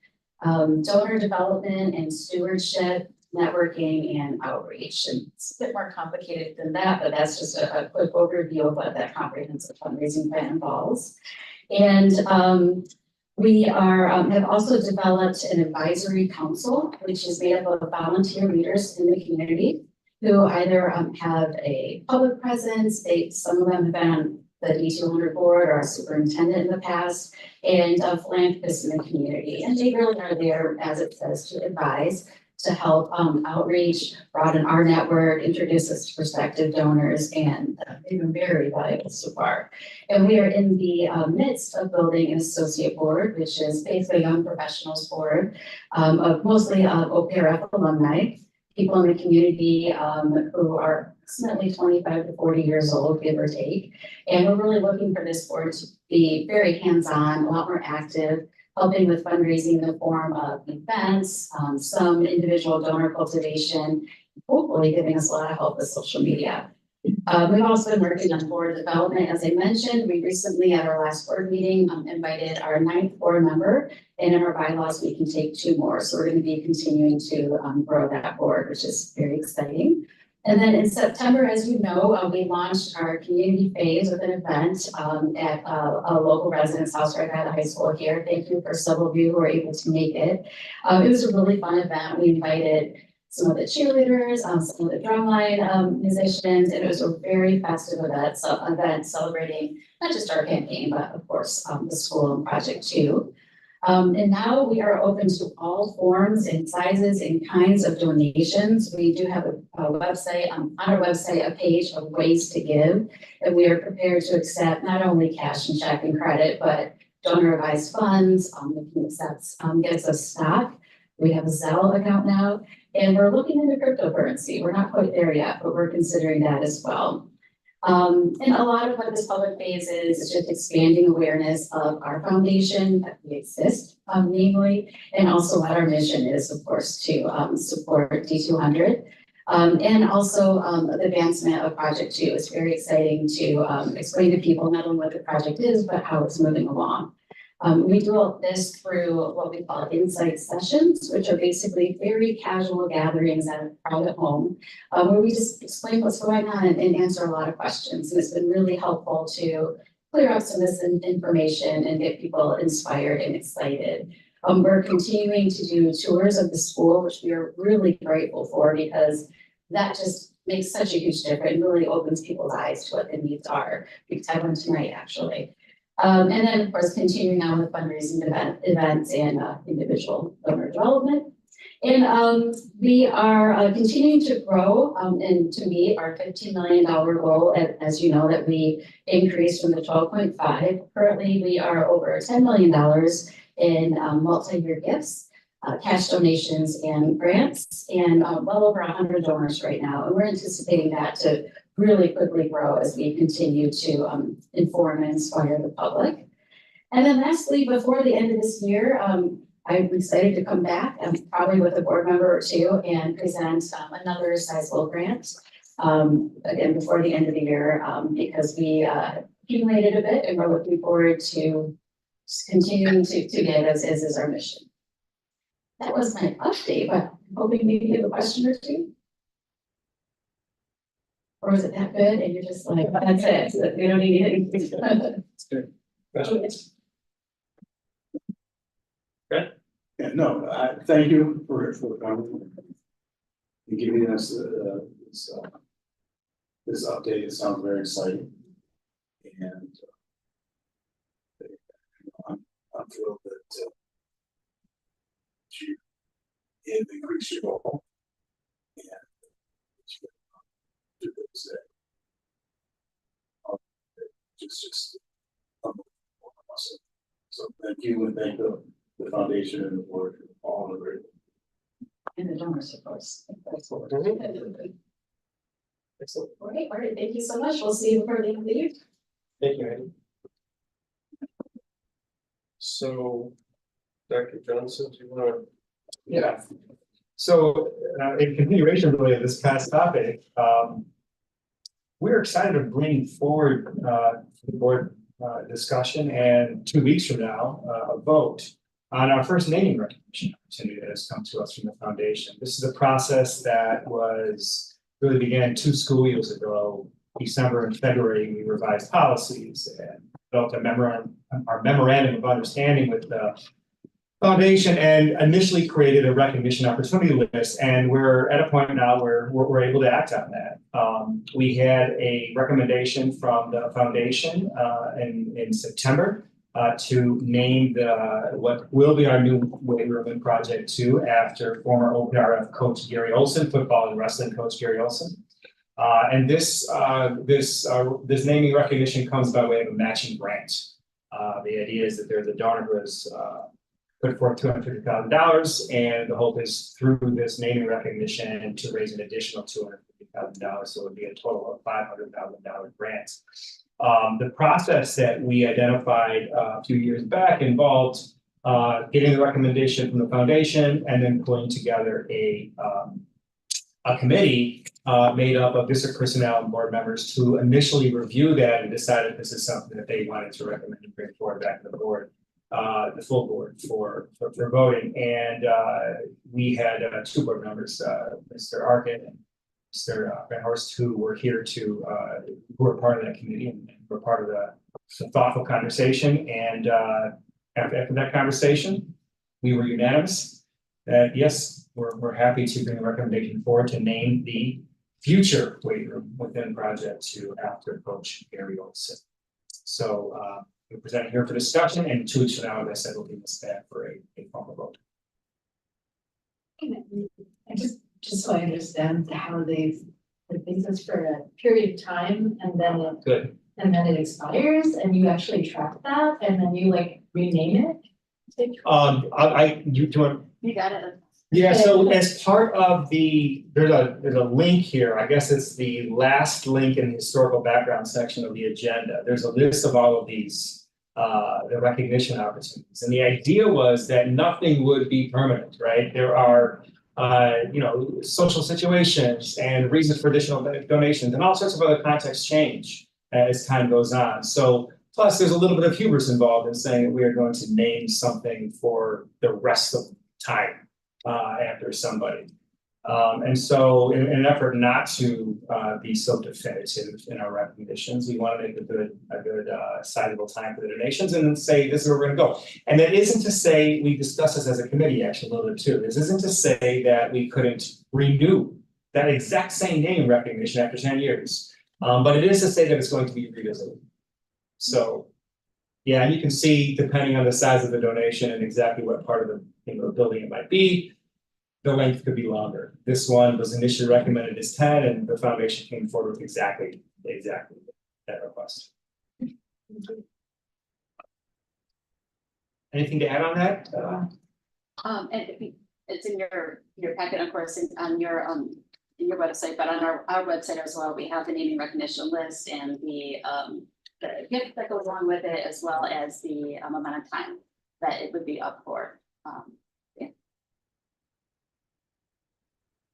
donor development and stewardship, networking and outreach. And it's a bit more complicated than that, but that's just a quick overview of what that comprehensive fundraising plan involves. And we have also developed an advisory council, which is made up of volunteer leaders in the community who either have a public presence, some of them have been on the D200 board or a superintendent in the past, and philanthropists in the community. And they really are there, as it says, to advise, to help outreach, broaden our network, introduce us to prospective donors, and they've been very valuable so far. And we are in the midst of building an associate board, which is basically a young professionals board of mostly OPRF alumni, people in the community who are approximately 25 to 40 years old, give or take. And we're really looking for this board to be very hands-on, a lot more active, helping with fundraising in the form of events, some individual donor cultivation, hopefully giving us a lot of help with social media. We've also been working on board development. As I mentioned, we recently at our last board meeting invited our 9th board member, and in our bylaws, we can take 2 more. So we're going to be continuing to grow that board, which is very exciting. And then in September, as you know, we launched our community phase with an event at a local residence house right by the high school here. Thank you for several of you who were able to make it. It was a really fun event. We invited some of the cheerleaders, some of the drumline musicians, and it was a very festive event celebrating not just our campaign, but of course the school and Project 2. And now we are open to all forms and sizes and kinds of donations. We do have a website, on our website, a page of ways to give, and we are prepared to accept not only cash and check and credit, but donor advised funds, we can accept, gets us stock. We have a Zelle account now, and we're looking into cryptocurrency. We're not quite there yet, but we're considering that as well. And a lot of what this public phase is just expanding awareness of our foundation, that we exist, namely, and also what our mission is, of course, to support D200. And also the advancement of Project 2. It's very exciting to explain to people not only what the project is, but how it's moving along. We do all this through what we call insight sessions, which are basically very casual gatherings at a private home, where we just explain what's going on and answer a lot of questions. And it's been really helpful to clear up some of this information and get people inspired and excited. We're continuing to do tours of the school, which we are really grateful for, because that just makes such a huge difference and really opens people's eyes to what the needs are. We could have one tonight, actually. And then, of course, continuing on with fundraising events and individual donor development. And we are continuing to grow and to meet our $15 million goal, as you know, that we increased from the 12.5. Currently, we are over $10 million in multi-year gifts, cash donations and grants, and well over 100 donors right now. And we're anticipating that to really quickly grow as we continue to inform and inspire the public. And then lastly, before the end of this year, I'm excited to come back, probably with a board member or 2, and present another sizable grant, again, before the end of the year, because we accumulated a bit and we're looking forward to continuing to give as is our mission. That was my update, but I'm hoping maybe you have a question or 2. Or is it that good and you're just like, that's it, so we don't need anything? It's good. Yeah, no, thank you for giving us, this update. It sounds very exciting. And I'm thrilled that you have increased your goal. And do this that. Just awesome. So thank you and thank the foundation and the board all the great. And the donors, of course. That's what Mhm. we're doing. All right, thank you so much. We'll see you before the end of the year. Thank you, Andy. So, Dr. Johnson, do you want to? Yeah. So, in continuation really of this past topic, we're excited to bring forward, to the board, discussion and 2 weeks from now, a vote on our first naming recognition opportunity that has come to us from the foundation. This is a process that really began 2 school years ago. December and February, we revised policies and developed our memorandum of understanding with the foundation and initially created a recognition opportunity list. And we're at a point now where we're able to act on that. We had a recommendation from the foundation in September to name what will be our new weight room in Project 2 after former OPRF coach Gary Olson, football and wrestling coach Gary Olson. And this naming recognition comes by way of a matching grant. The idea is that there's a donor who has put forth $250,000, and the hope is through this naming recognition to raise an additional $250,000, so it would be a total of $500,000 grants. The process that we identified a few years back involved getting the recommendation from the foundation and then pulling together a committee made up of district personnel and board members to initially review that and decide if this is something that they wanted to recommend and bring forward back to the board. The full board for voting, and we had 2 board members, Mr. Arkin and Mr. Van Horst, who were here who were part of that committee and were part of the thoughtful conversation. And after that conversation, we were unanimous that yes, we're happy to bring a recommendation forward to name the future weight room within Project 2 after Coach Gary Olson. So we're presenting here for discussion, and 2 weeks from now, as I said, we'll be back for a formal vote. I just so I understand how the business for a period of time and then it expires and you actually track that and then you like rename it? You want? You got it. Yeah, so as part of there's a link here, I guess it's the last link in the historical background section of the agenda. There's a list of all of these, the recognition opportunities. And the idea was that nothing would be permanent, right? There are, social situations and reasons for additional donations and all sorts of other contexts change as time goes on. So plus there's a little bit of hubris involved in saying that we are going to name something for the rest of time. After somebody. And so in an effort not to be so definitive in our recognitions, we want to make a good sizable time for the donations and then say this is where we're going to go. And that isn't to say, we discussed this as a committee actually a little bit too. This isn't to say that we couldn't renew that exact same name recognition after 10 years. But it is to say that it's going to be revisited. So yeah, and you can see depending on the size of the donation and exactly what part of the building it might be, the length could be longer. This one was initially recommended as 10, and the foundation came forward with exactly that request. Anything to add on that? And it's in your packet, of course, on your website, but on our website as well, we have the naming recognition list and the gift that goes along with it, as well as the amount of time that it would be up for.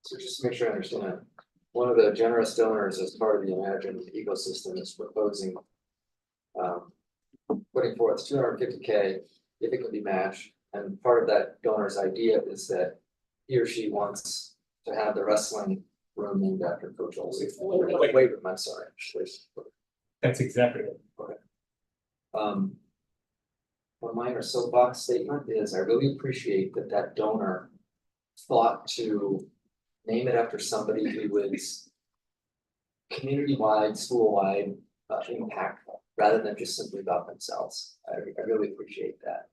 So just to make sure I understand, one of the generous donors as part of the Imagine ecosystem is proposing putting forth $250K if it can be matched. And part of that donor's idea is that he or she wants to have the wrestling room named after Coach Olson. Wait, room, I'm sorry, actually. That's exactly it. Okay. One minor soapbox statement is I really appreciate that donor thought to name it after somebody who is community-wide, school-wide, impactful, rather than just simply about themselves. I really appreciate that.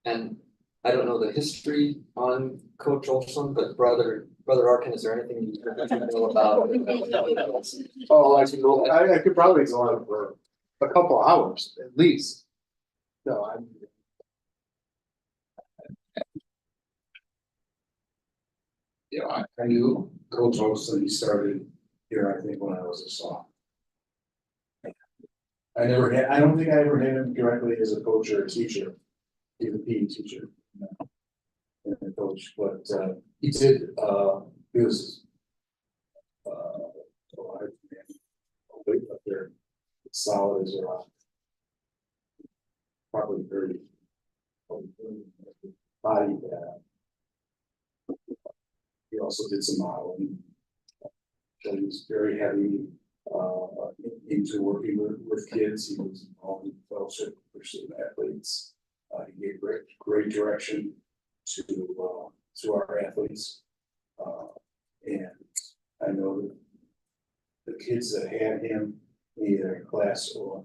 And I don't know the history on Coach Olson, but brother Arkin, is there anything you know about? Oh, I could probably go on for a couple hours at least. No, I'm. Yeah, I knew Coach Olson, he started here, I think, when I was a sophomore. I don't think I ever had him directly as a coach or a teacher. He's a PE teacher. And a coach, but he did, he was weight up there, solid as a rock. Probably very body. He also did some modeling. So he was very heavy into working with kids. He was involved in fellowship for student athletes. He gave great direction to our athletes. And I know that the kids that had him, either in class or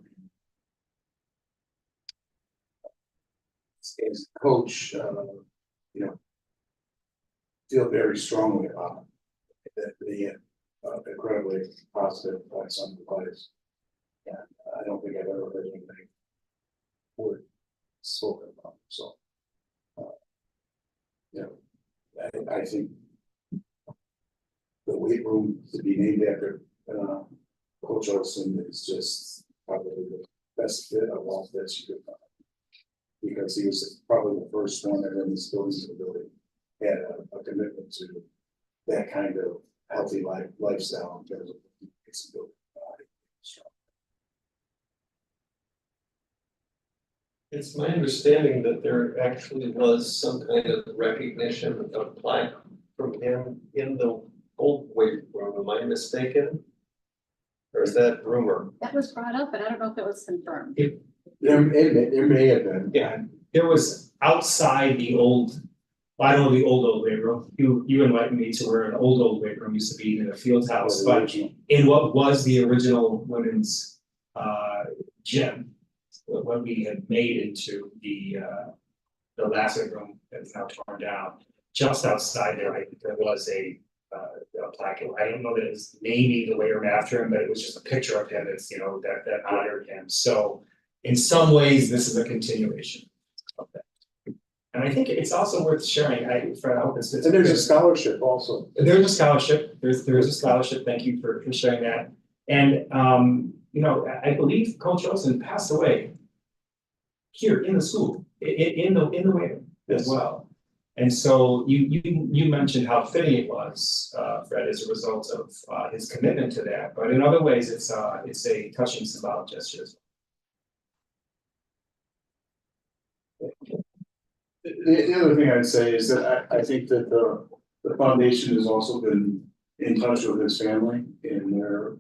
as a coach, feel very strongly about it, that the incredibly positive effects on the players. And I don't think I've ever heard anything word spoken about. So, I think the weight room to be named after Coach Olson is just probably the best fit of all that you could find. Because he was probably the first one that in this building that really had a commitment to that kind of healthy lifestyle in terms of its ability. It's my understanding that there actually was some kind of recognition of plaque from him in the old weight room. Am I mistaken? Or is that rumor? That was brought up, but I don't know if it was confirmed. There may have been. Yeah, there was outside the old, I don't know the old weight room. You invited me to where an old weight room used to be in a field house, but in what was the original women's gym, what we had made into the last weight room that's now torn down, just outside there, there was a plaque. I don't know that it's naming the weight room after him, but it was just a picture of him that's, that honored him. So in some ways, this is a continuation of that. And I think it's also worth sharing, Fred, I hope this fits. And there's a scholarship also. There's a scholarship, there is a scholarship, thank you for sharing that. And, I believe Coach Olson passed away here in the school, in the weight room as well. And so you mentioned how fitting it was, Fred, as a result of his commitment to that. But in other ways, it's a touching symbolic gesture as well. The other thing I'd say is that I think that the foundation has also been in touch with his family, and they're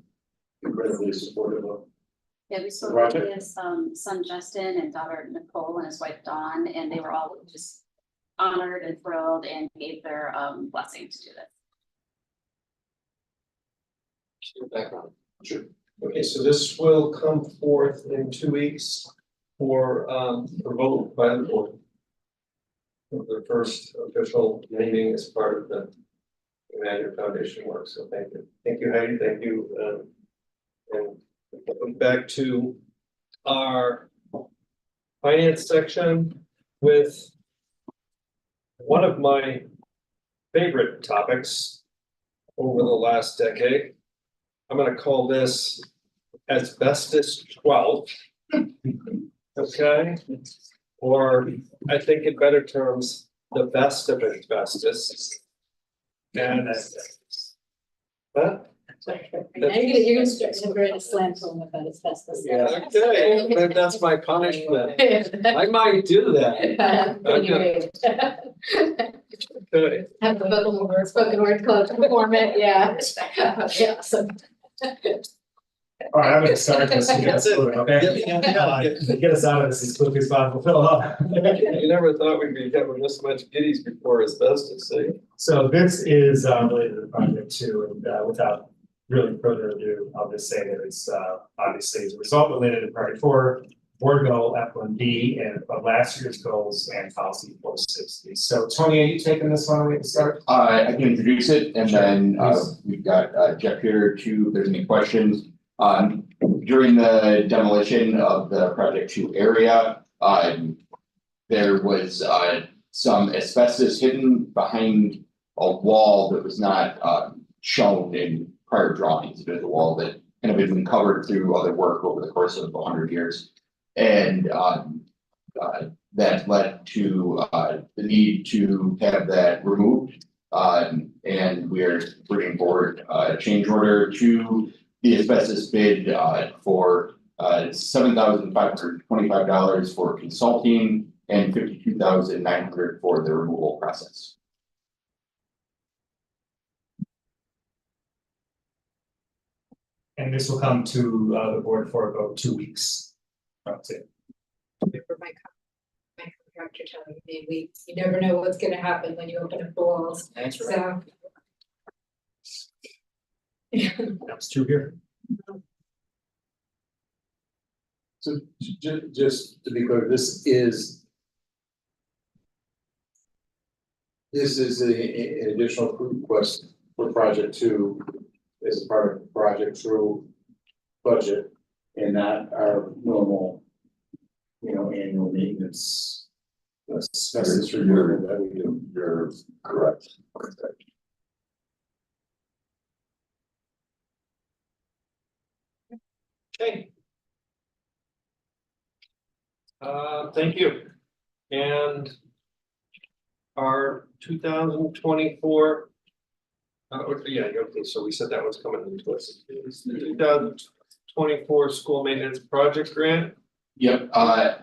incredibly supportive of. Yeah, we spoke Roger. with his son Justin and daughter Nicole and his wife Dawn, and they were all just honored and thrilled and gave their blessing to do this. Background. Sure. Okay, so this will come forth in 2 weeks for vote by the board. The first official meeting as part of the Imagine Foundation work, so thank you. Thank you, Heidi, thank you. And going back to our finance section with one of my favorite topics over the last decade. I'm gonna call this asbestos 12. Okay, or I think in better terms, the best of asbestos. And but Now you're gonna start to write a slam poem about asbestos. Yeah, okay, then that's my punishment. I might do that. Pretty great. Okay. Have the spoken word club perform it, yeah. Okay, awesome. All right, I'm gonna start this. That's it. Okay. Get us out of this as quickly as possible. Fill up. You never thought we'd be having this much giddies before asbestos, see? So this is related to the project too, and without really further ado, I'll just say that it's obviously as a result related to priority 4, board goal F1B and of last year's goals and policy 460. So Tony, are you taking this one away to start? I can introduce it and Sure, then please. we've got Jeff here too, if there's any questions. During the demolition of the project 2 area, there was some asbestos hidden behind a wall that was not shown in prior drawings. It is a wall that kind of had been covered through other work over the course of 100 years. And that led to the need to have that removed. And we are bringing forward a change order to the asbestos bid for $7,525 for consulting and $52,900 for the removal process. And this will come to the board for about 2 weeks. That's it. Remember my contractor telling me, you never know what's gonna happen when you open up the walls, That's right. so. That's 2 here. So just to be clear, this is an additional request for project 2 as a part of project 2 budget and not our normal, annual maintenance. Asbestos removal that we do. You're correct. Okay. Thank you. And our 2024. Yeah, okay, so we said that was coming into us. It's the 2024 school maintenance project grant. Yep,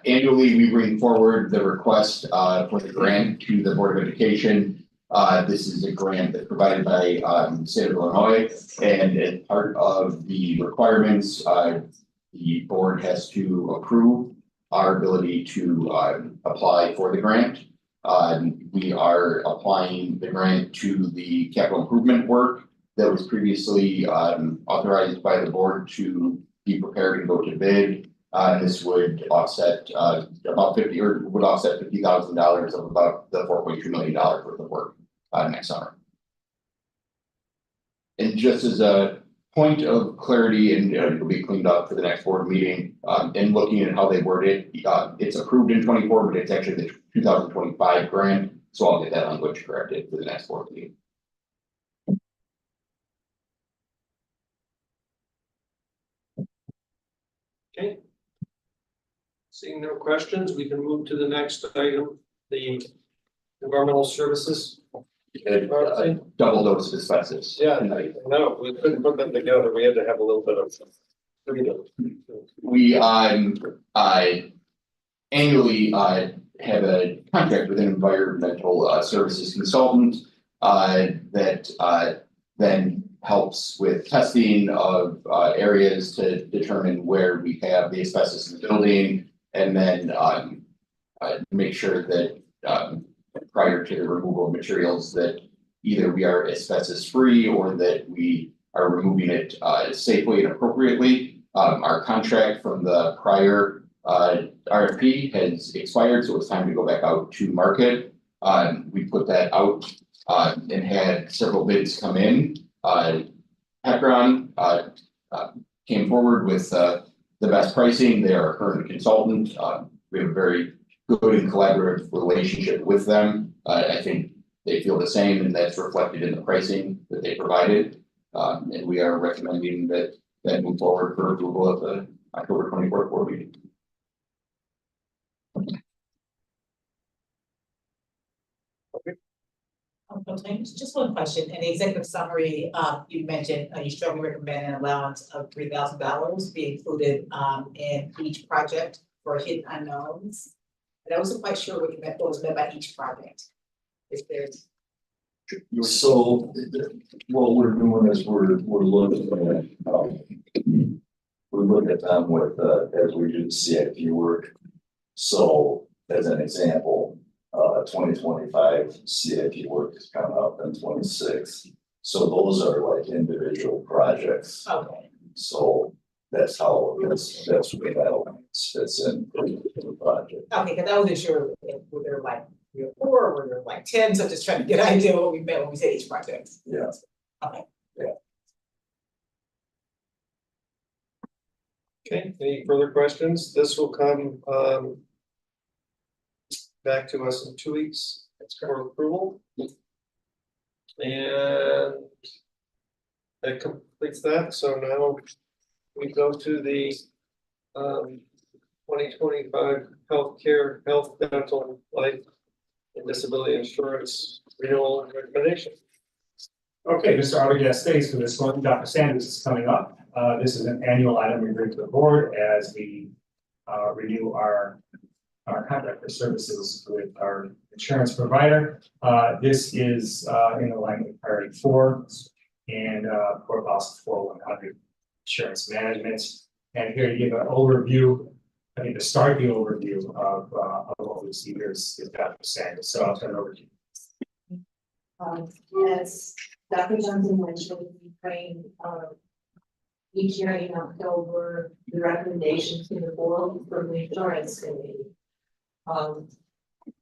annually, we bring forward the request for the grant to the Board of Education. This is a grant that's provided by the state of Illinois, and as part of the requirements, the board has to approve our ability to apply for the grant. We are applying the grant to the capital improvement work that was previously authorized by the board to be prepared and go to bid. This would offset about $50,000 of about the $4.2 million worth of work next summer. And just as a point of clarity, and it'll be cleaned up for the next board meeting, and looking at how they word it, it's approved in 24, but it's actually the 2025 grant. So I'll get that language corrected for the next board meeting. Okay. Seeing no questions, we can move to the next item, the environmental services. Double dose of asbestos. Yeah, no, we couldn't put them together. We had to have a little bit of freedom. We annually have a contract with an environmental services consultant that then helps with testing of areas to determine where we have the asbestos in the building, and then make sure that prior to the removal of materials that either we are asbestos free or that we are removing it safely and appropriately. Our contract from the prior RFP has expired, so it's time to go back out to market. We put that out and had several bids come in. Hecron came forward with the best pricing. They are a current consultant. We have a very good and collaborative relationship with them. I think they feel the same, and that's reflected in the pricing that they provided. And we are recommending that move forward for approval of the October 24th board meeting. Okay, just one question. In the executive summary, you mentioned, you strongly recommend an allowance of $3,000 be included, in each project for hidden unknowns. And I wasn't quite sure what was meant by each project. If there's, So what we're doing is we're looking at, we look at them with, as we do the CIP work. So as an example, 2025 CIP work is coming up in 26. So those are like individual projects. okay, So that's how, that's where that allowance fits in for the project. okay, because I wasn't sure if were there like 3 or 4, or were there like 10, so just trying to get an idea of what we meant when we said each project. Yeah. Okay. Okay, any further questions? This will come back to us in 2 weeks for approval. And that completes that. So now we go to the 2025 health, dental, life, and disability insurance renewal recommendation. Okay, Mr. Autodesk stays for this one. Dr. Sanders is coming up. This is an annual item we bring to the board as we renew our contract for services with our insurance provider. This is in alignment with priority 4 and core policy 4100 insurance management. And here to give an overview, I think to start the overview of what we see here is Dr. Sanders. So I'll turn it over to you. As Dr. Johnson mentioned, we bring each year in October the recommendations to the board from the insurance committee.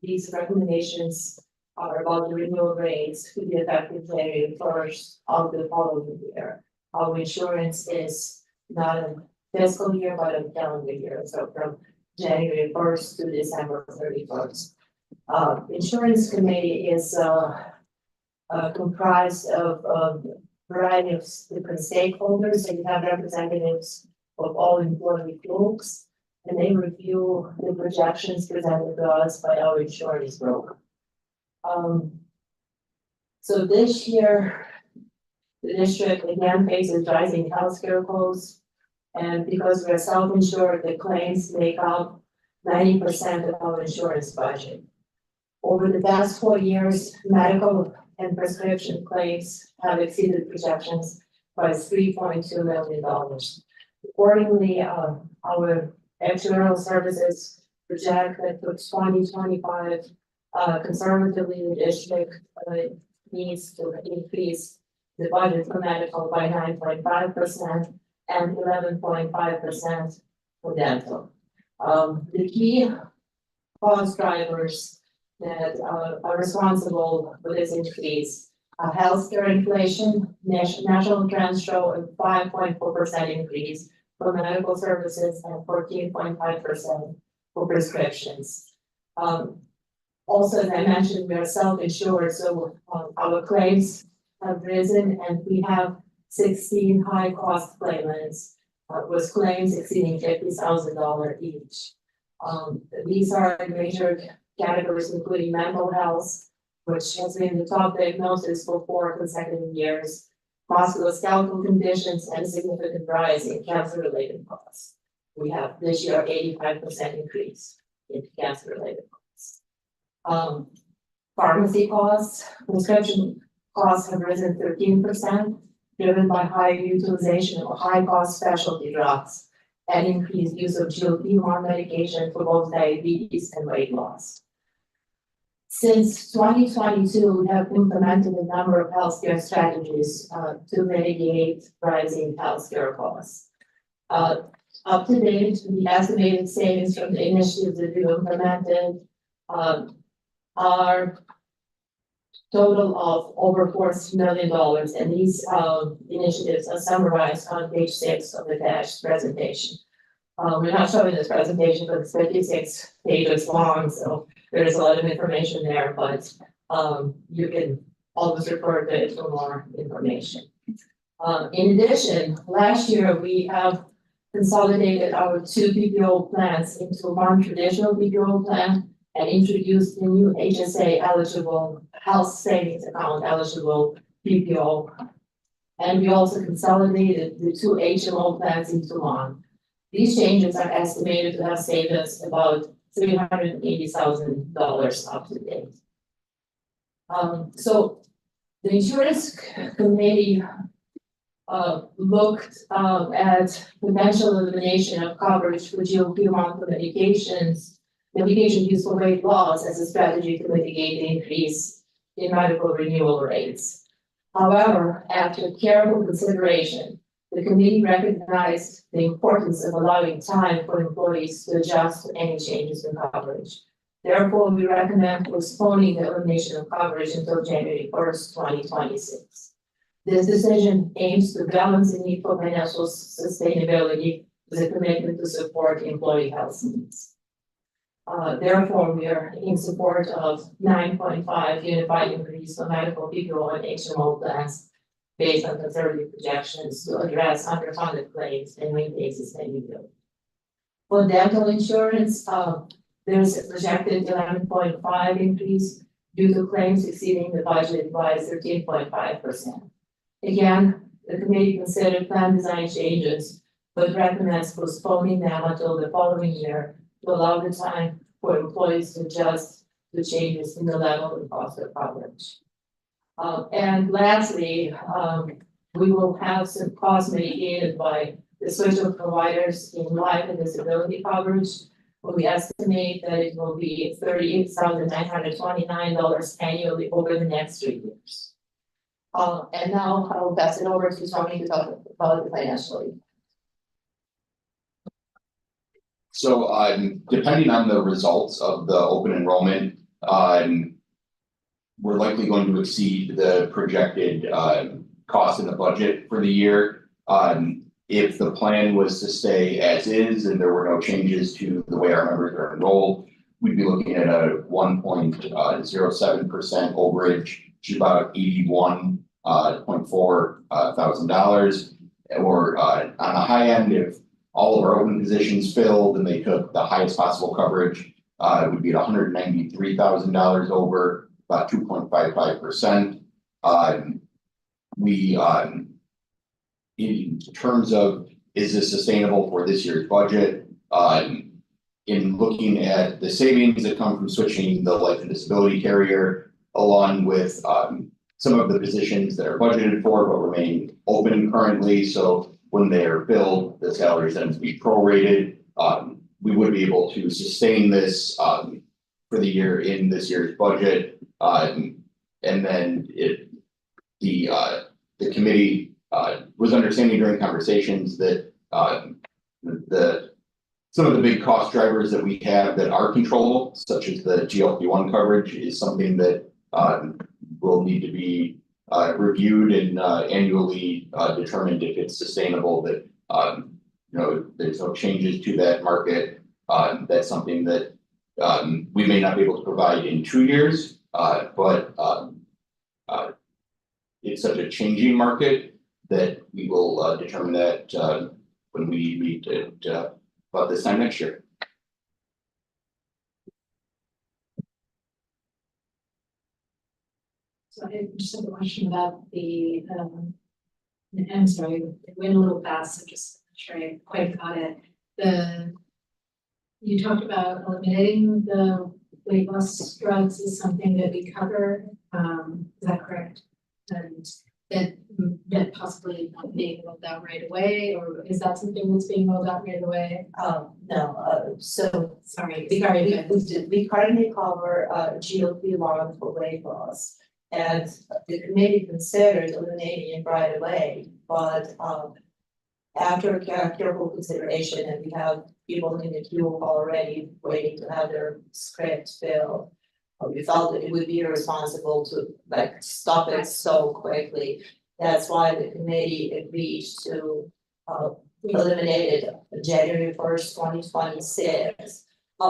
These recommendations are about the renewal rates to be effective January 1st of the following year. Our insurance is not a fiscal year, but a calendar year, so from January 1st to December 31st. Insurance committee is comprised of a variety of different stakeholders, and you have representatives of all employee groups, and they review the projections presented to us by our insurance broker. So this year, the district again faces rising healthcare costs, and because we're self-insured, the claims make up 90% of our insurance budget. Over the past 4 years, medical and prescription claims have exceeded projections by $3.2 million. Accordingly, our actuarial services project that for 2025, conservatively, the district needs to increase the budget for medical by 9.5% and 11.5% for dental. The key cost drivers that are responsible for this increase. Healthcare inflation, national trends show a 5.4% increase for medical services and 14.5% for prescriptions. Also, as I mentioned, we are self-insured, so our claims have risen, and we have 16 high-cost claimants with claims exceeding $50,000 each. These are major categories including mental health, which has been the top diagnosis for 4 consecutive years, musculoskeletal conditions, and significant rise in cancer-related costs. We have this year 85% increase in cancer-related costs. Pharmacy costs, prescription costs have risen 13%, driven by high utilization of high-cost specialty drugs and increased use of GLP-1 medication for both diabetes and weight loss. Since 2022, we have implemented a number of healthcare strategies to mitigate rising healthcare costs. Up to date, the estimated savings from the initiatives that we've implemented are total of over $40 million, and these initiatives are summarized on page 6 of the attached presentation. We're not showing this presentation, but it's 56 pages long, so there's a lot of information there, but you can always refer to it for more information. In addition, last year we have consolidated our 2 PPO plans into one traditional PPO plan and introduced the new HSA eligible health savings account eligible PPO. And we also consolidated the two HMO plans into one. These changes are estimated to have saved us about $380,000 up to date. So the insurance committee looked at potential elimination of coverage for GLP-1 for medication use for weight loss as a strategy to mitigate the increase in medical renewal rates. However, after careful consideration, the committee recognized the importance of allowing time for employees to adjust to any changes in coverage. Therefore, we recommend postponing the elimination of coverage until January 1st, 2026. This decision aims to balance the need for financial sustainability with a commitment to support employee health needs. Therefore, we are in support of 9.5 unified increase for medical PPO and HMO plans based on conservative projections to address underfunded claims and maintain sustainability. For dental insurance, there's a projected 11.5 increase due to claims exceeding the budget by 13.5%. Again, the committee considered plan design changes, but recommends postponing them until the following year to allow the time for employees to adjust to changes in the level and cost of coverage. And lastly, we will have some costs mitigated by the switch of providers in life and disability coverage. We estimate that it will be $38,929 annually over the next 3 years. And now I will pass it over to Tony to talk about the financial. So, depending on the results of the open enrollment, we're likely going to exceed the projected cost in the budget for the year. If the plan was to stay as is and there were no changes to the way our members are enrolled, we'd be looking at a 1.07% overage, which is about $81.4 thousand. Or on the high end, if all of our open positions filled and they took the highest possible coverage, it would be at $193,000 over, about 2.55%. In terms of, is this sustainable for this year's budget? In looking at the savings that come from switching the life and disability carrier, along with some of the positions that are budgeted for but remain open currently, so when they are filled, the salaries tend to be prorated. We would be able to sustain this for the year in this year's budget. And then the committee was understanding during conversations that some of the big cost drivers that we have that are controllable, such as the GLP-1 coverage, is something that will need to be reviewed and annually determined if it's sustainable. That there's no changes to that market. That's something that we may not be able to provide in 2 years, but it's such a changing market that we will determine that when we meet at about this time next year. So I just have a question about the, I'm sorry, it went a little fast, so just not sure I quite got it. You talked about eliminating the weight loss drugs is something that we cover, is that correct? And that possibly not being rolled out right away, or is that something that's being rolled out right away? No, so Sorry, we currently cover GLP-1 for weight loss. And the committee considered eliminating it right away, but after careful consideration, and we have people in the queue already waiting to have their script filled, we felt that it would be irresponsible to stop it so quickly. That's why the committee agreed to eliminate it January 1st, 2026.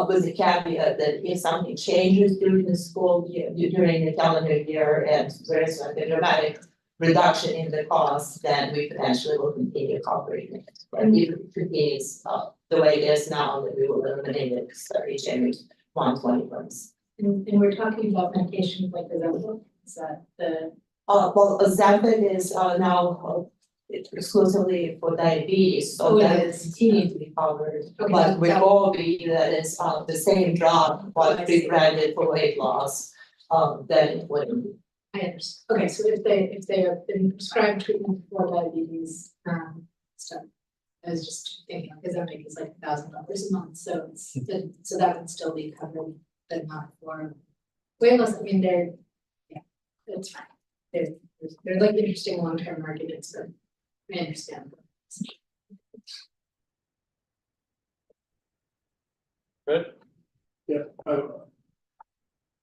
With the caveat that if something changes during the school year, during the calendar year, and there is a dramatic reduction in the cost, then we potentially will continue covering it. But if it continues the way it is now, then we will eliminate it starting January monthly ones. And we're talking about medications like the Zepbound, is that the? Well, Ozempic is now exclusively for diabetes, so Oh, it that is. will continue to be covered. Okay, But with that- Wegovy, that is the same drug, but rebranded for weight loss, then it would. I understand. Okay, so if they have been prescribed treatment for diabetes, stuff. I was just thinking, because that is like $1,000 a month, so it's, so that would still be covered, but not for. Weight loss, I mean, yeah, it's fine. They're like interesting long-term arguments, but I understand. Yeah, a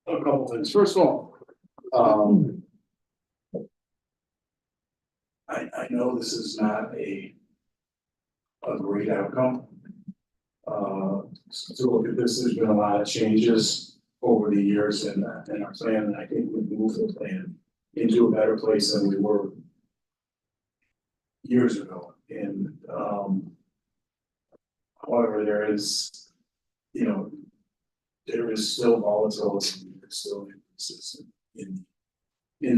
couple things. First of all, I know this is not a great outcome. To look at this, there's been a lot of changes over the years in our plan, and I think we've moved the plan into a better place than we were years ago. And however, there is, there is still volatility, there's still increases in the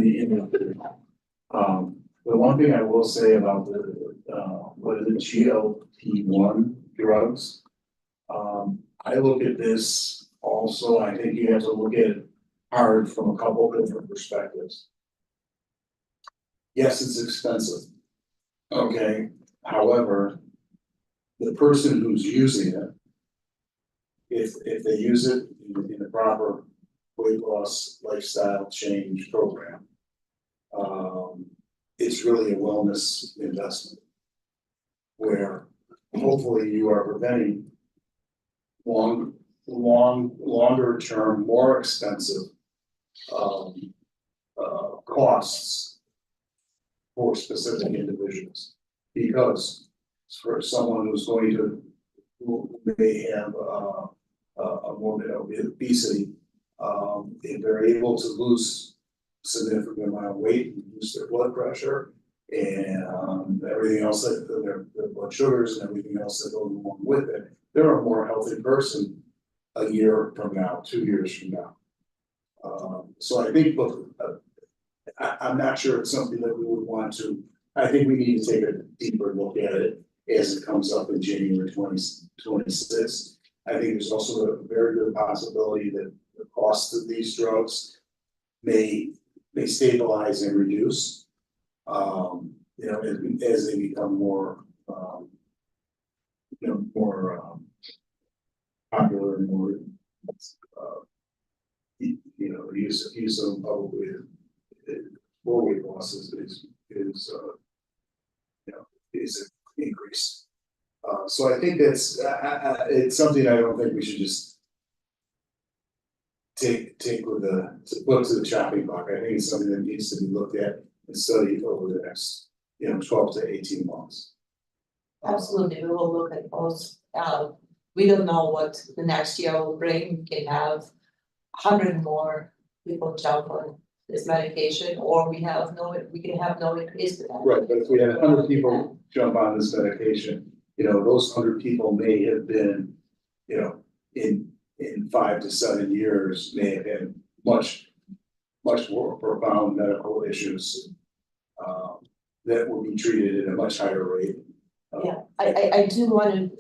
the one thing I will say about the GLP-1 drugs, I look at this also, I think you have to look at it hard from a couple of different perspectives. Yes, it's expensive. Okay, however, the person who's using it, if they use it in a proper weight loss lifestyle change program, it's really a wellness investment. Where hopefully you are preventing longer term, more expensive costs for specific individuals. Because for someone who's going to, who may have a morbid obesity, if they're able to lose significant amount of weight, reduce their blood pressure and everything else that their blood sugars and everything else that goes along with it, they're a more healthy person a year from now, 2 years from now. So I think, look, I'm not sure it's something that we would want to, I think we need to take a deeper look at it as it comes up in January 2026. I think there's also a very good possibility that the cost of these drugs may stabilize and reduce. As they become more, more popular and more, use of probably more weight loss is increased. So I think that's it's something I don't think we should just take with put to the chopping block. I think it's something that needs to be looked at and studied over the next 12 to 18 months. Absolutely, we will look at both. We don't know what the next year will bring. We can have 100 more people jump on this medication, or we can have no increase to that. Right, but if we had 100 people jump on this medication, those 100 people may have been, in 5 to 7 years, may have had much more profound medical issues that will be treated at a much higher rate. Yeah, I do want to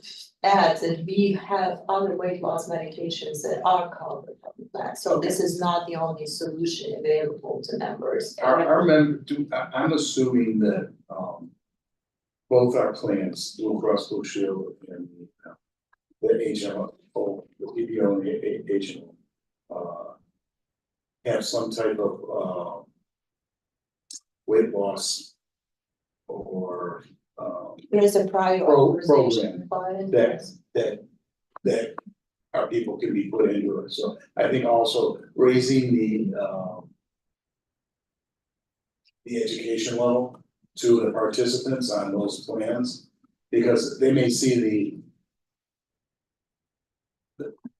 add that we have other weight loss medications that are covered by the plan. So this is not the only solution available to members. I'm assuming that both our plans, Blue Cross Blue Shield and the HMO, the PPO and the HMO, have some type of weight loss or There is a prior authorization program for it. that our people can be put into it. So I think also raising the education level to the participants on those plans, because they may see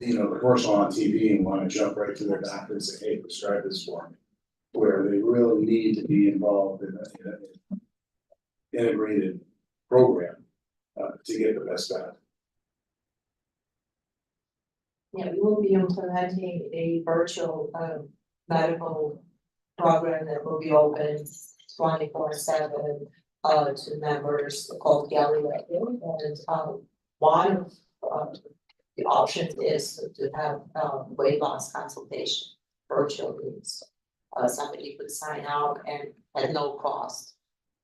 the commercial on TV and want to jump right to their doctor and say, hey, prescribe this for me. Where they really need to be involved in an integrated program to get the best out. Yeah, we will be implementing a virtual medical program that will be open 24/7 to members called Galileo. And one of the options is to have weight loss consultation virtually. So, somebody could sign out and at no cost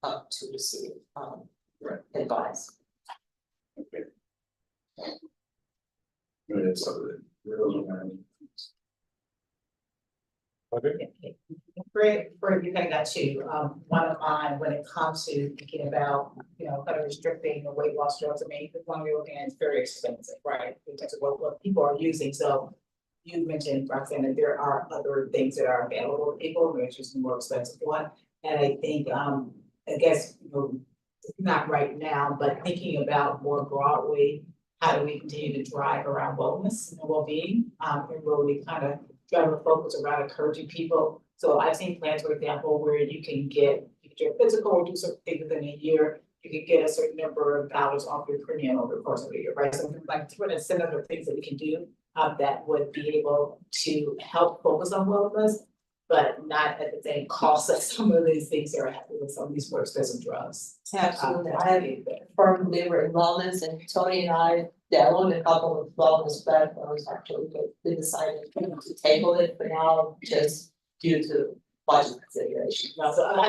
to receive advice. Okay. It's something. Fred, you kind of got to, one of mine, when it comes to thinking about, kind of restricting the weight loss drugs, I mean, the one we're looking at is very expensive, right? In terms of what people are using, so you mentioned, Roxanne, that there are other things that are available to people, which is the more expensive one. And I think, I guess, not right now, but thinking about more broadly, how do we continue to drive around wellness and well-being? And will we kind of drive a focus around encouraging people? So I've seen plans, for example, where you can get your physical or do something within a year, you can get a certain number of dollars off your premium over the course of a year, right? So like different incentive or things that we can do that would be able to help focus on wellness, but not at the same cost that some of these things are happening with some of these more expensive drugs. Absolutely, I have a firm believer in wellness, and Tony and I downloaded a couple of wellness platforms actually, but we decided to table it for now, just due to budget considerations. No, so I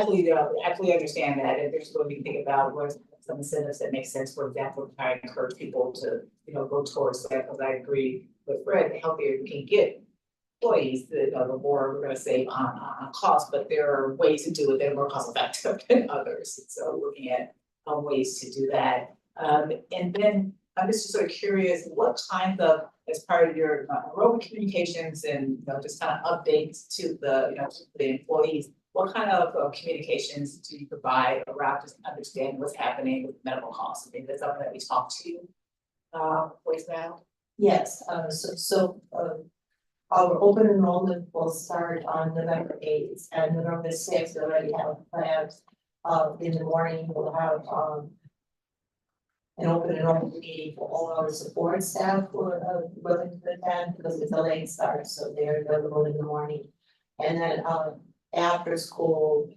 actually understand that, and there's going to be think about what some incentives that make sense, for example, to try and encourage people to, go towards that, because I agree with Fred, the healthier you can get employees, the more we're gonna save on cost, but there are ways to do it that are more cost effective than others. So looking at ways to do that. And then I'm just sort of curious, what kind of, as part of your enrollment communications and just kind of updates to the, to the employees, what kind of communications do you provide around just understanding what's happening with medical costs? I think that's something that we talk to employees now. Yes, our open enrollment will start on November 8th, and November 6th, we already have plans. In the morning, we'll have an open enrollment meeting for all our support staff who are willing to attend, because it's a late start, so they're available in the morning. And then after school,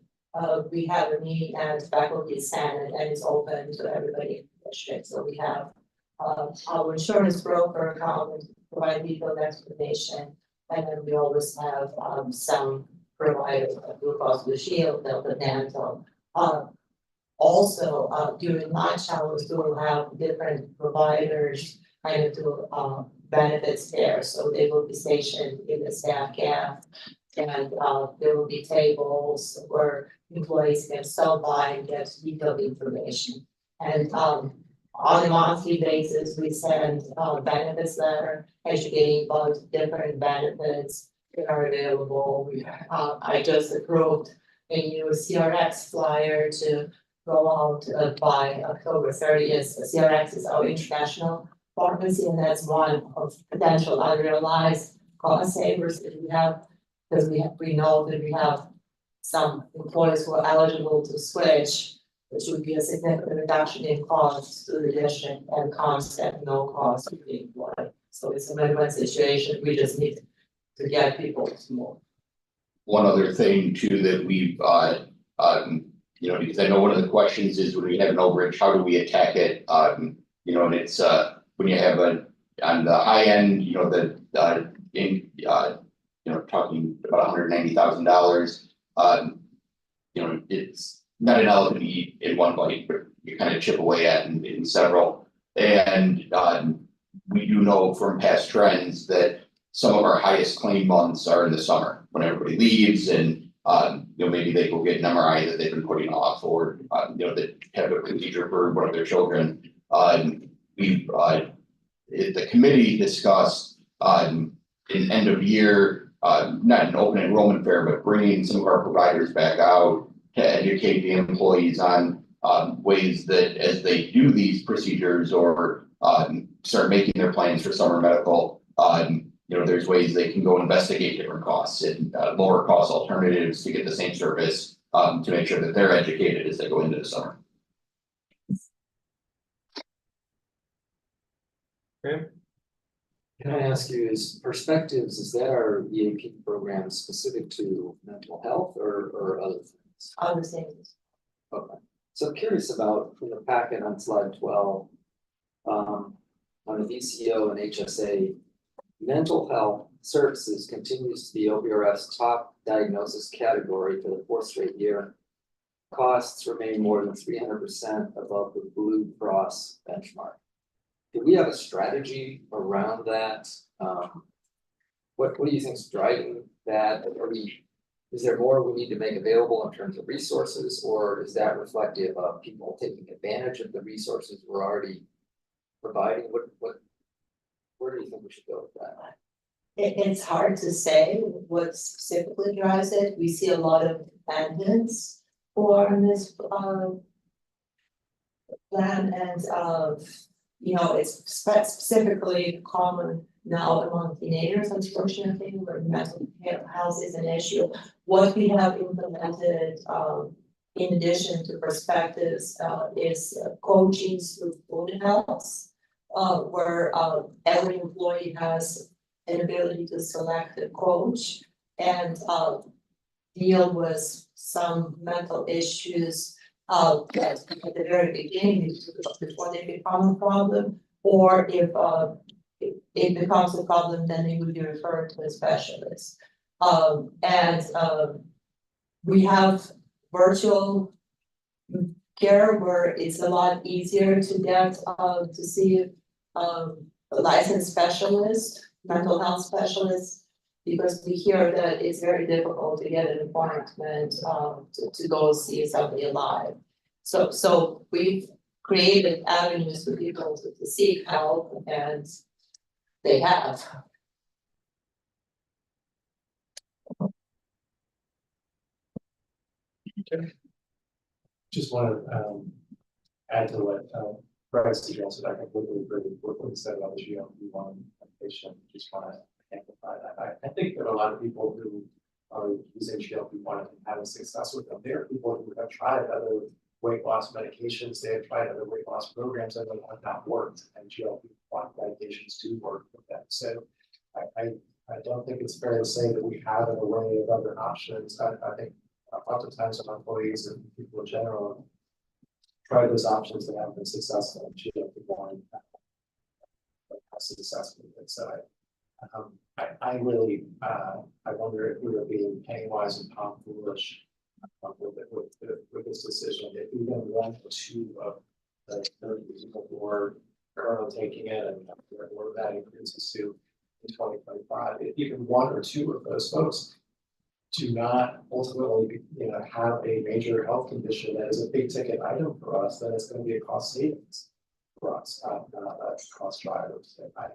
we have a meeting at Faculty Senate, and it's open to everybody in the district. So we have our insurance broker come provide legal explanation, and then we always have some providers like Blue Cross Blue Shield, Delta Dental. Also, during lunch hours, we will have different providers kind of do benefits there, so they will be stationed in the staff cab. And there will be tables where employees can stop by and get detailed information. And on a monthly basis, we send benefits letter, educating about different benefits that are available. I just approved a new CRX flyer to go out by October 30th. The CRX is our international pharmacy, and that's one of potential unrealized cost savers that we have, because we know that we have some employees who are eligible to switch, which would be a significant reduction in costs to the district and costs at no cost to the employee. So it's a win-win situation. We just need to get people to move. One other thing too that we've because I know one of the questions is when we have an overage, how do we attack it? And it's when you have on the high end, talking about $190,000, it's not an elephant you eat in one bite, but you kind of chip away at in several. And we do know from past trends that some of our highest claim months are in the summer when everybody leaves, and maybe they go get an MRI that they've been putting off, or that have a procedure for one of their children. The committee discussed in end of year, not an open enrollment fair, but bringing some of our providers back out to educate the employees on ways that as they do these procedures or start making their plans for summer medical, there's ways they can go investigate different costs and lower cost alternatives to get the same service to make sure that they're educated as they go into the summer. Okay. Can I ask you, is Perspectives, is that our EAP program specific to mental health or other things? Other things. Okay, so I'm curious about, from the packet on slide 12, on the VCO and HSA, mental health services continues to be OBRF's top diagnosis category for the 4th straight year. Costs remain more than 300% above the Blue Cross benchmark. Do we have a strategy around that? What do you think is driving that? Is there more we need to make available in terms of resources, or is that reflective of people taking advantage of the resources we're already providing? Where do you think we should go with that? It's hard to say what specifically drives it. We see a lot of dependence for this plan, and it's specifically common now among teenagers, unfortunately, where mental health is an issue. What we have implemented in addition to Perspectives is coaching through food health, where every employee has an ability to select a coach and deal with some mental issues at the very beginning before they become a problem, or if it becomes a problem, then they would be referred to a specialist. We have virtual care where it's a lot easier to get to see a licensed specialist, mental health specialist, because we hear that it's very difficult to get an appointment to go see somebody live. So we've created avenues for people to seek help, and they have. Just want to add to what Brad suggested. I completely agree with what he said about the GLP-1 patient. Just want to amplify that. I think that a lot of people who are using GLP-1 and having success with them, there are people who have tried other weight loss medications, they have tried other weight loss programs that have not worked, and GLP-1 medications do work with them. So I don't think it's fair to say that we have an array of other options. I think oftentimes our employees and people in general try those options that have been successful in GLP-1 successful. And so I really I wonder if we were being penny wise and pound foolish with this decision. If even 1 or 2 of the 30 people who are currently taking it and where that increases to in 2025, if even 1 or 2 of those folks do not ultimately, have a major health condition that is a big ticket item for us, then it's going to be a cost savings for us, not a cost driver. So I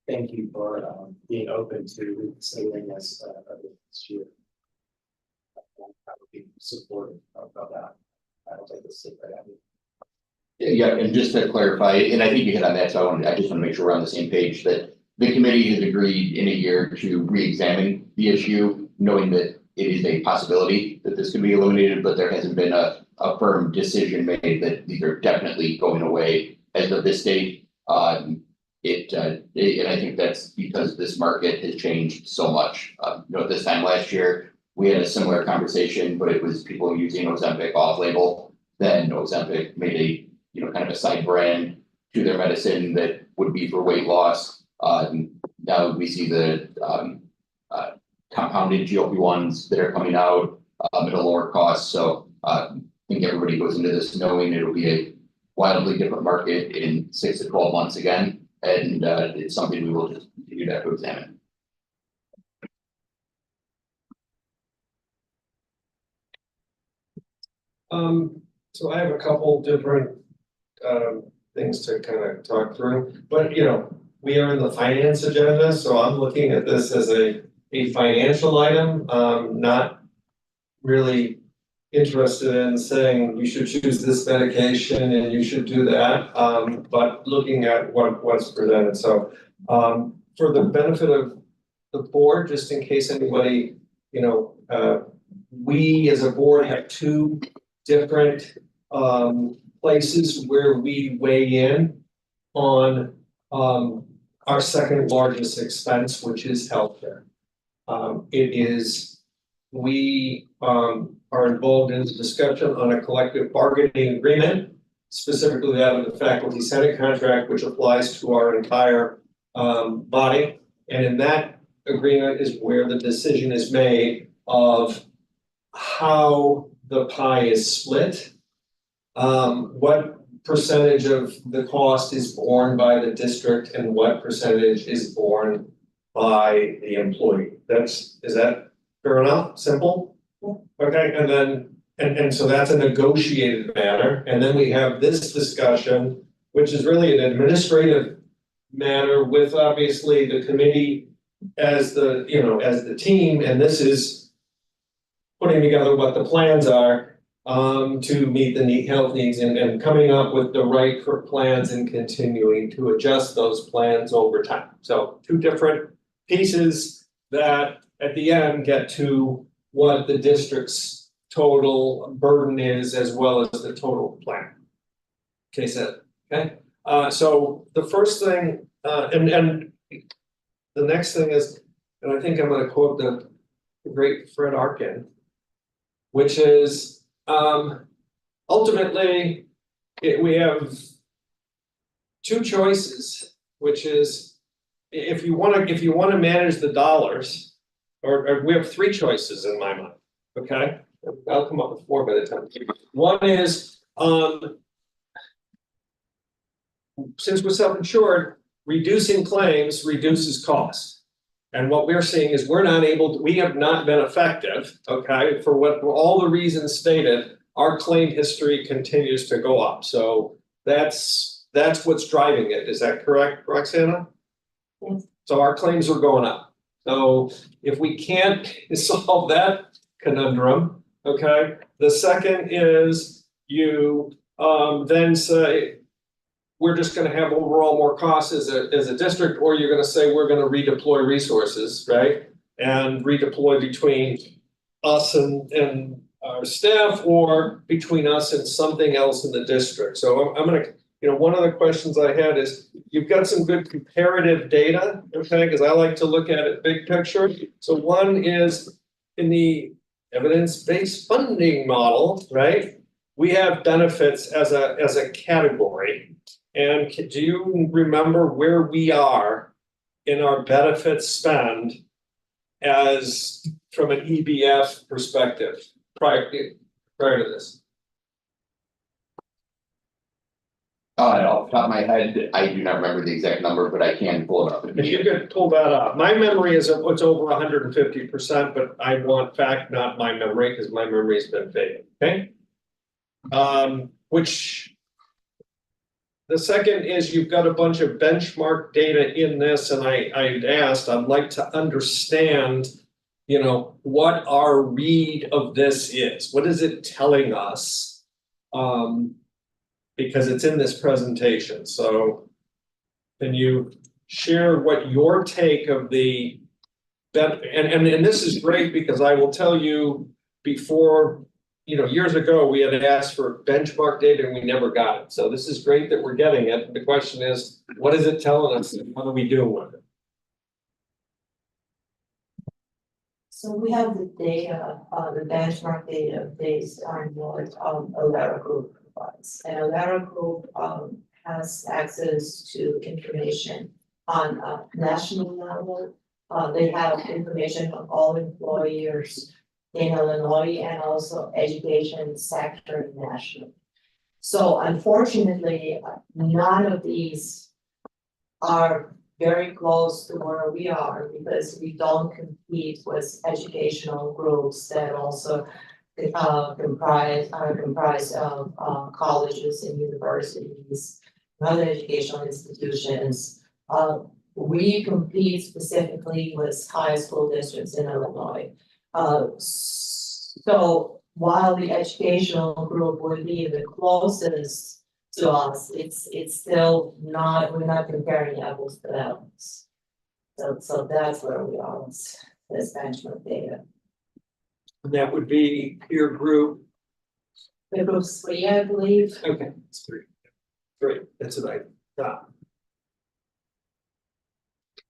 thank you for being open to reconsidering this year. I would be supportive of that. I don't take this secret. Yeah, and just to clarify, and I think you hit on that, so I just want to make sure we're on the same page, that the committee has agreed in a year to re-examine the issue, knowing that it is a possibility that this can be eliminated, but there hasn't been a firm decision made that these are definitely going away as of this date. And I think that's because this market has changed so much. This time last year, we had a similar conversation, but it was people using Ozempic off-label. Then Ozempic made a kind of a side brand to their medicine that would be for weight loss. Now we see the compounded GLP-1s that are coming out at a lower cost. So I think everybody goes into this knowing it'll be a wildly different market in 6 to 12 months again. And it's something we will just continue to have to examine. So I have a couple different things to kind of talk through, but we are in the finance agenda, so I'm looking at this as a financial item, not really interested in saying you should choose this medication and you should do that, but looking at what's presented. So for the benefit of the board, just in case anybody, we as a board have 2 different places where we weigh in on our second largest expense, which is healthcare. It is, we are involved in the discussion on a collective bargaining agreement, specifically that of the faculty senate contract, which applies to our entire body. And in that agreement is where the decision is made of how the pie is split. What percentage of the cost is borne by the district and what percentage is borne by the employee. Is that fair enough? Simple? Okay, and then, and so that's a negotiated matter. And then we have this discussion, which is really an administrative matter with obviously the committee as the, as the team, and this is putting together what the plans are to meet the health needs and coming up with the right plans and continuing to adjust those plans over time. So two different pieces that at the end get to what the district's total burden is as well as the total plan. Okay, so, okay. So the first thing, and the next thing is, and I think I'm gonna quote the great Fred Arkin, which is, ultimately, we have two choices, which is if you want to manage the dollars, or we have three choices in my mind. Okay, I'll come up with four by the time. One is since we're self-insured, reducing claims reduces costs. And what we're seeing is we have not been effective, okay, for all the reasons stated, our claim history continues to go up. So that's what's driving it. Is that correct, Roxana? Yes. So our claims are going up. So if we can't solve that conundrum, okay, the second is you then say, we're just gonna have overall more costs as a district, or you're gonna say we're gonna redeploy resources, right? And redeploy between us and our staff or between us and something else in the district. So I'm gonna, one of the questions I had is, you've got some good comparative data, okay? Because I like to look at it big picture. So one is in the evidence-based funding model, right? We have benefits as a category. And do you remember where we are in our benefits spend as from an EBF perspective prior to this? Off the top of my head, I do not remember the exact number, but I can pull it up. If you could pull that up. My memory is it's over 150%, but I want fact, not my memory, because my memory's been fading, okay? Which the second is you've got a bunch of benchmark data in this, and I'd like to understand, what our read of this is. What is it telling us? Because it's in this presentation. So can you share what your take of the and this is great because I will tell you before, years ago, we had asked for benchmark data and we never got it. So this is great that we're getting it. The question is, what is it telling us and what are we doing with it? So we have the data, the benchmark data based on what Alera Group provides. And Alera Group has access to information on a national level. They have information on all employers in Illinois and also education sector nationally. So unfortunately, none of these are very close to where we are because we don't compete with educational groups that also comprised of colleges and universities, and other educational institutions. We compete specifically with high school districts in Illinois. So while the educational group would be the closest to us, it's still not, we're not comparing apples to apples. So that's where we are with this benchmark data. And that would be peer group. The group's 3, I believe. Okay, it's 3. Great, that's what I thought.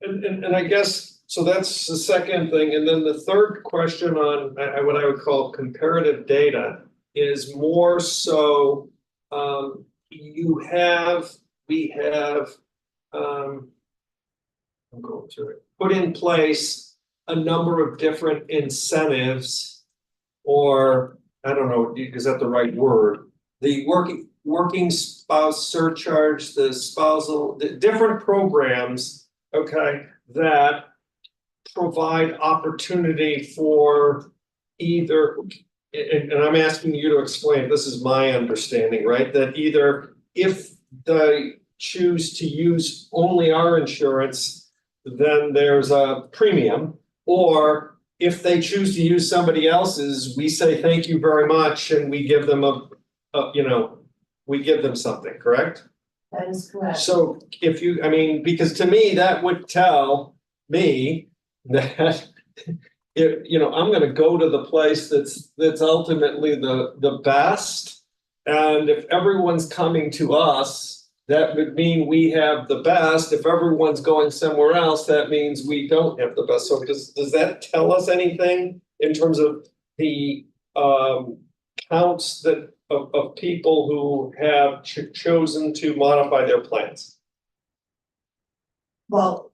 And I guess, so that's the second thing, and then the third question on, what I would call comparative data is more so, we have, I'm going through it, put in place a number of different incentives, or, I don't know, is that the right word? The working spouse surcharge, the spousal, the different programs, okay, that provide opportunity for either, and I'm asking you to explain, this is my understanding, right? That either if they choose to use only our insurance, then there's a premium, or if they choose to use somebody else's, we say thank you very much and we give them we give them something, correct? That is correct. So if you, I mean, because to me, that would tell me that I'm gonna go to the place that's ultimately the best. And if everyone's coming to us, that would mean we have the best. If everyone's going somewhere else, that means we don't have the best. So does that tell us anything in terms of the counts that of people who have chosen to modify their plans? Well,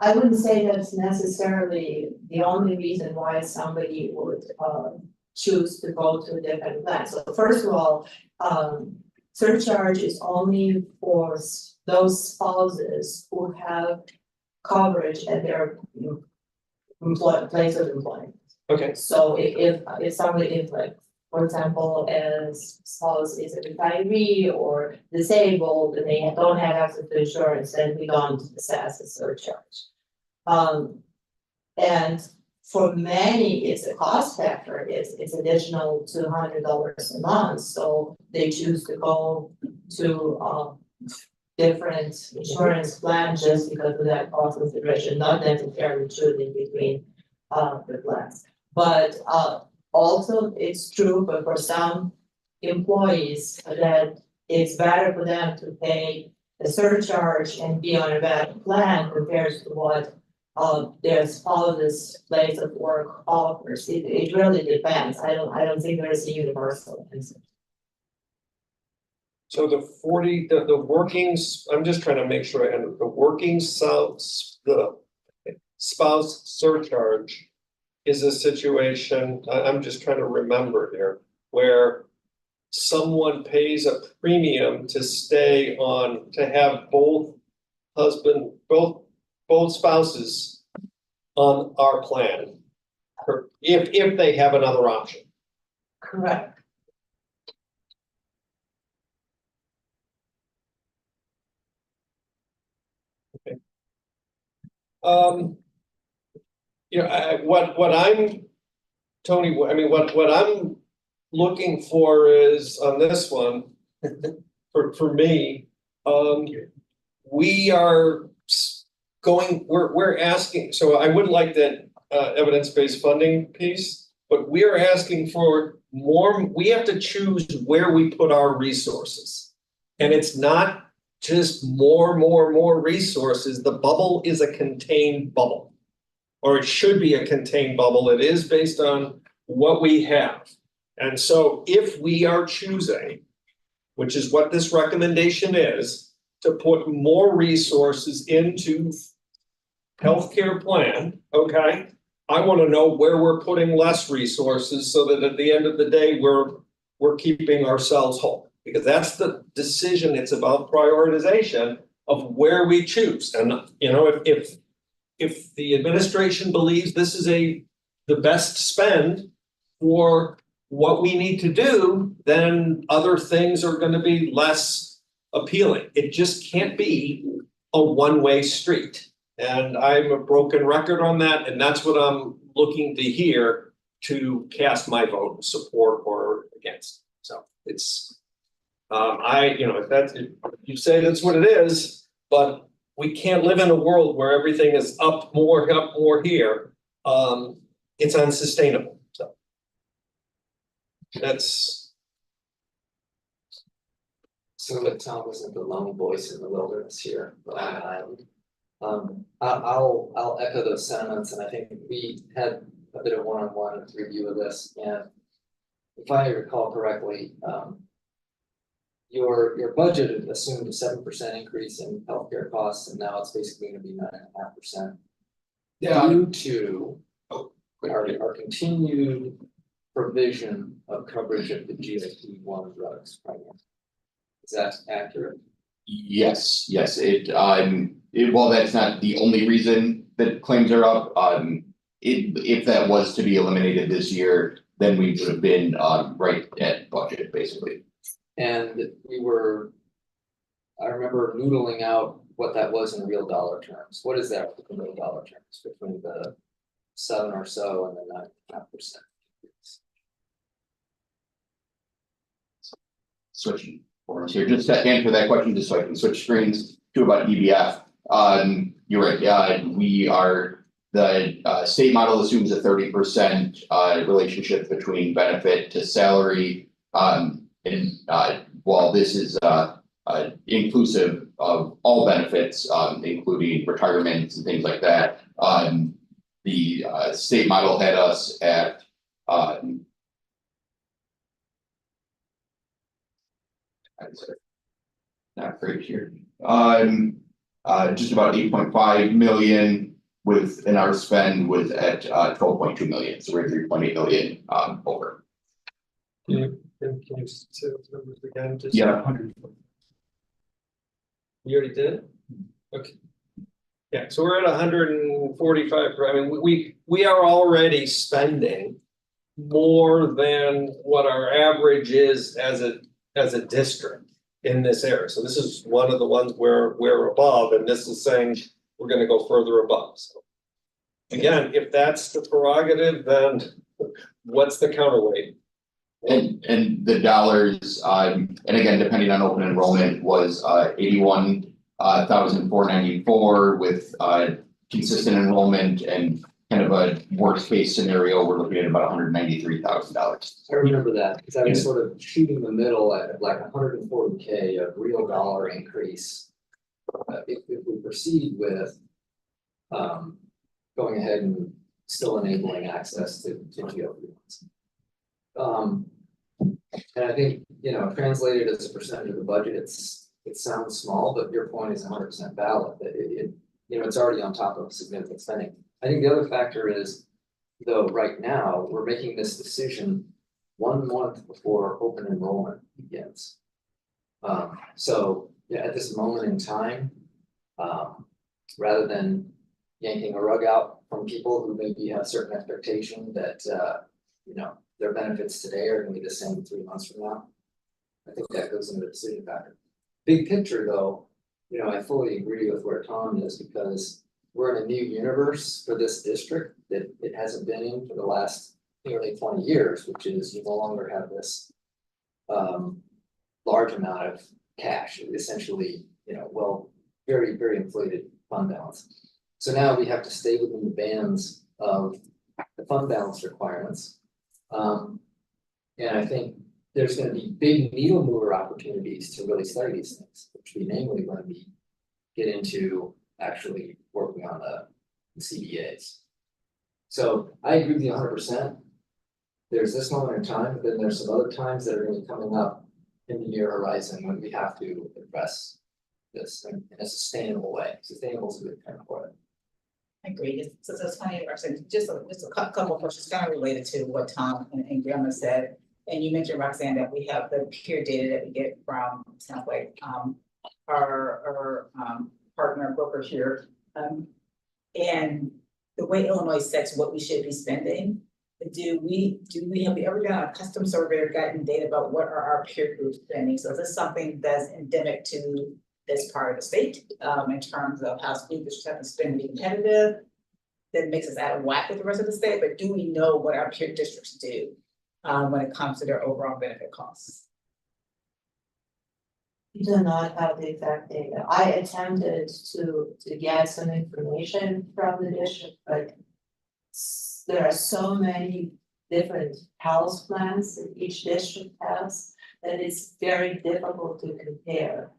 I wouldn't say that's necessarily the only reason why somebody would choose to go to a different plan. So first of all, surcharge is only for those spouses who have coverage at their place of employment. Okay. So if somebody is like, for example, as spouse is a retiree or disabled and they don't have access to insurance, then we don't assess a surcharge. And for many, it's a cost factor, it's additional $200 a month, so they choose to go to different insurance plans just because of that cost consideration, not necessarily choosing between the plans. But also, it's true, but for some employees, that it's better for them to pay the surcharge and be on a better plan compared to what their spouse's place of work offers. It really depends. I don't think there's a universal answer. So the workings, I'm just trying to make sure I understand, the working spouse surcharge is a situation, I'm just trying to remember here, where someone pays a premium to stay on, to have both spouses on our plan, if they have another option. Correct. Okay. What I'm, Tony, I mean, what I'm looking for is on this one, for me, we are we're asking, so I would like that evidence-based funding piece, but we are asking for more, we have to choose where we put our resources. And it's not just more resources. The bubble is a contained bubble, or it should be a contained bubble. It is based on what we have. And so if we are choosing, which is what this recommendation is, to put more resources into healthcare plan, okay, I want to know where we're putting less resources so that at the end of the day, we're keeping ourselves whole. Because that's the decision. It's about prioritization of where we choose. And if the administration believes this is the best spend for what we need to do, then other things are going to be less appealing. It just can't be a one-way street. And I'm a broken record on that, and that's what I'm looking to hear to cast my vote, support or against. So it's, if you say that's what it is, but we can't live in a world where everything is up more here. It's unsustainable. So that's. So that Tom wasn't the lone voice in the wilderness here, Long Island. I'll echo those sentiments, and I think we had a bit of one-on-one review of this, and if I recall correctly, your budget assumed a 7% increase in healthcare costs, and now it's basically gonna be 9.5%. Yeah. Due to our continued provision of coverage of the GLP-1 drugs, right? Is that accurate? Yes, while that's not the only reason that claims are up, if that was to be eliminated this year, then we would have been, right at budget, basically. And I remember noodling out what that was in real dollar terms. What is that in real dollar terms between the 7 or so and the 9.5%? Switching forms here, just to answer that question, just so I can switch screens to about EBF. You're right, the state model assumes a 30% relationship between benefit to salary. While this is inclusive of all benefits, including retirements and things like that, the state model had us at not great here. Just about 8.5 million, with, and our spend was at 12.2 million, so we're 3.8 million over. Can you say those numbers again? Just- Yeah, 100. You already did? Okay. Yeah, so we're at 145, I mean, we are already spending more than what our average is as a district in this area. So this is one of the ones where we're above, and this is saying we're gonna go further above. So again, if that's the prerogative, then what's the counterweight? And the dollars, and again, depending on open enrollment, was 81,494 with consistent enrollment, and kind of a worst case scenario, we're looking at about $193,000. I remember that, because I was sort of shooting the middle at like 140K of real dollar increase. If we proceed with going ahead and still enabling access to GLP-1s. And I think, translated as a percentage of the budget, it sounds small, but your point is 100% valid, that it's already on top of significant spending. I think the other factor is, though, right now, we're making this decision 1 month before open enrollment begins. So yeah, at this moment in time, rather than yanking a rug out from people who maybe have certain expectation that, their benefits today are gonna be the same 3 months from now. I think that goes into the decision factor. Big picture, though, I fully agree with where Tom is, because we're in a new universe for this district that it hasn't been in for the last nearly 20 years, which is you no longer have this large amount of cash, essentially, very, very inflated fund balance. So now we have to stay within the bands of the fund balance requirements. And I think there's gonna be big needle mover opportunities to really study these things, which we namely want to get into actually working on the CBAs. So I agree with you 100%. There's this moment in time, but then there's some other times that are gonna be coming up in the near horizon when we have to address this in a sustainable way. Sustainable is a good term for it. I agree. So it's funny, Roxanne, just a couple of questions kind of related to what Tom and Brianna said. And you mentioned, Roxanne, that we have the peer data that we get from, sounds like, our partner broker here. And the way Illinois sets what we should be spending, have we ever done a custom survey or gotten data about what are our peer group spending? So is this something that's endemic to this part of the state, in terms of how school districts have to spend to be competitive, that makes us out of whack with the rest of the state, but do we know what our peer districts do when it comes to their overall benefit costs? We do not have the exact data. I attempted to get some information from the district, but there are so many different health plans that each district has that it's very difficult to compare.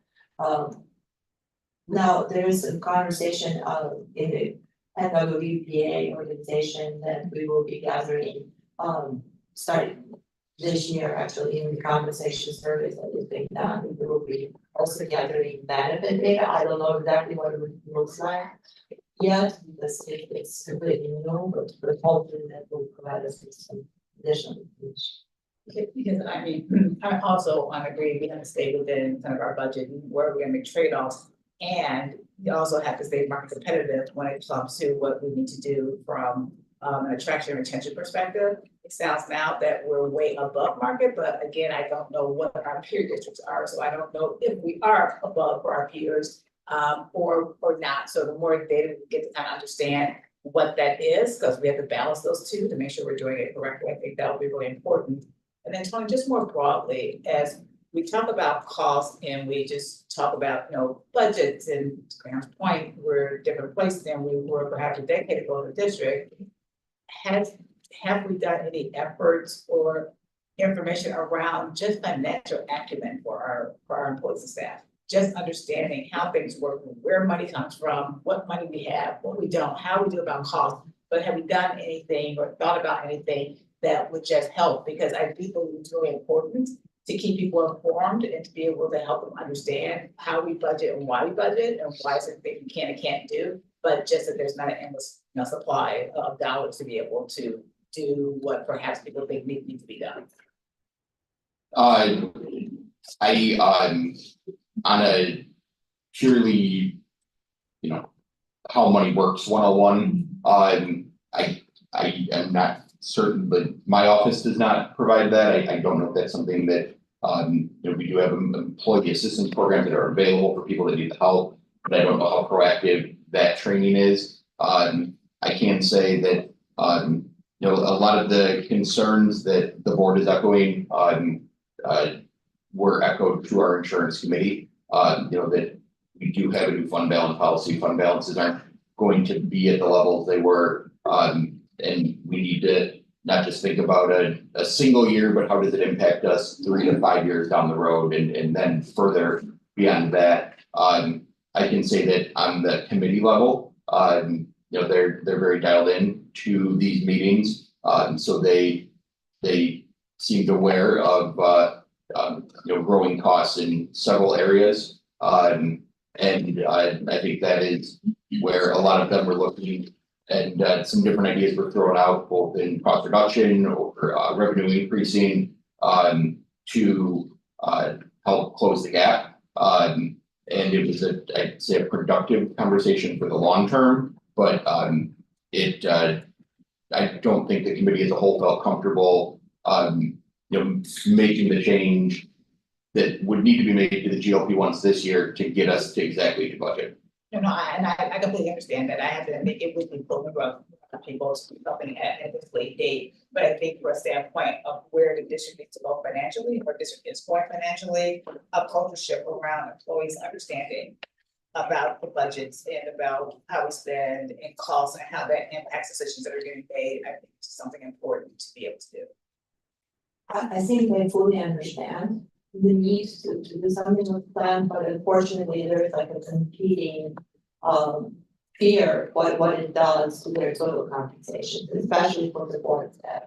Now, there is a conversation in the NWPA organization that we will be gathering, starting this year, actually, in the compensation surveys that is being done, we will be also gathering benefit data. I don't know exactly what it looks like yet, because it's completely new, but hopefully that will provide us with some additional information. Because I mean, I also agree, we have to stay within kind of our budget, and where we're gonna make trade-offs. And we also have to stay market competitive when it comes to what we need to do from an attraction and retention perspective. It sounds now that we're way above market, but again, I don't know what our peer districts are, so I don't know if we are above for our peers or not. So the more data we get to kind of understand what that is, because we have to balance those two to make sure we're doing it correctly. I think that will be really important. And then Tony, just more broadly, as we talk about costs and we just talk about, budgets, and to Graham's point, we're a different place than we were perhaps a decade ago in the district. Have we done any efforts or information around just financial acumen for our employees and staff? Just understanding how things work, where money comes from, what money we have, what we don't, how we do about cost. But have we done anything or thought about anything that would just help? Because I do believe it's really important to keep people informed and to be able to help them understand how we budget and why we budget and why certain things we can and can't do. But just that there's not an endless supply of dollars to be able to do what perhaps people think needs to be done. On a purely, how money works 101, I am not certain, but my office does not provide that. I don't know if that's something that, we do have employee assistance programs that are available for people that need the help, but I don't know how proactive that training is. I can say that, a lot of the concerns that the board is echoing, were echoed through our insurance committee. That we do have a new fund balance policy. Fund balances aren't going to be at the levels they were, and we need to not just think about a single year, but how does it impact us 3 to 5 years down the road, and then further beyond that. I can say that on the committee level, they're very dialed in to these meetings, so they seemed aware of growing costs in several areas, and I think that is where a lot of them were looking, and some different ideas were thrown out, both in cost reduction or revenue increasing, to help close the gap. And it was I'd say a productive conversation for the long term, but I don't think the committee as a whole felt comfortable, making the change that would need to be made to the GLP-1s this year to get us to exactly to budget. I completely understand that. I have to admit, it would be pulling up people to do something at this late date. But I think from a standpoint of where the district needs to go financially, or district is going financially, a culture shift around employees understanding about the budgets and about how we spend and costs and how that impacts decisions that are getting made. I think it's something important to be able to do. I think they fully understand the need to do something with the plan, but unfortunately there is like a competing fear what it does to their total compensation, especially for the board staff.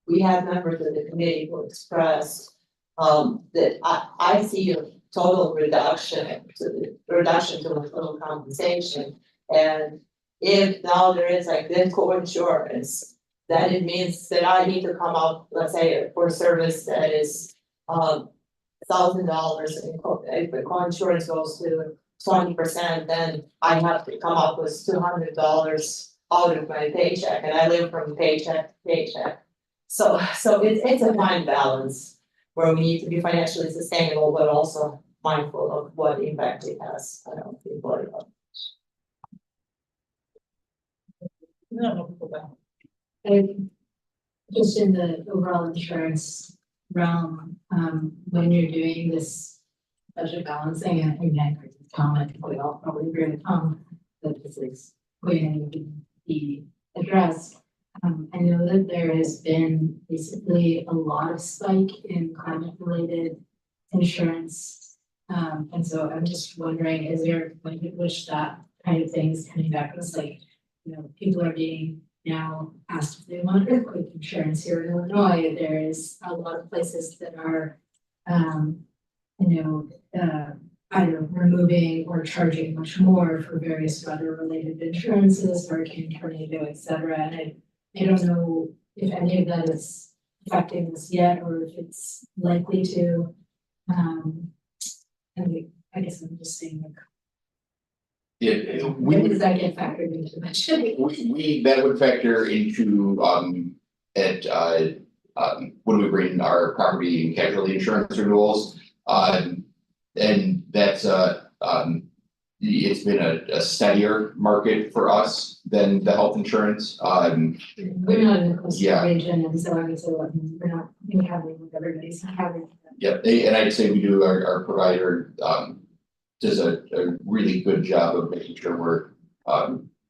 We have members of the committee who expressed that I see a total reduction to the total compensation. And if now there is like this co-insurance, then it means that I need to come up, let's say, for a service that is $1,000, and if the co-insurance goes to 20%, then I have to come up with $200 out of my paycheck, and I live from paycheck to paycheck. So it's a fine balance where we need to be financially sustainable, but also mindful of what impact it has on the employee. And just in the overall insurance realm, when you're doing this budget balancing, and again, Chris's comment, we all probably agree with Tom that this is going to be addressed. I know that there has been basically a lot of spike in climate related insurance And so I'm just wondering, is there a point at which that kind of thing is coming back? It's like, you know, people are being now asked if they want earthquake insurance here in Illinois. There is a lot of places that are, either removing or charging much more for various weather-related insurances, hurricane, tornado, et cetera. And I don't know if any of that is affecting us yet, or if it's likely to. I guess I'm just saying, like, We when would, does that get factored into the budget? that would factor into, when we bring our property and casualty insurance renewals. And that's, it's been a steadier market for us than the health insurance. We're not in the coastal Yeah. region, and so obviously we're not having what everybody's having. Yep, and I'd say we do, our provider, does a really good job of making sure we're,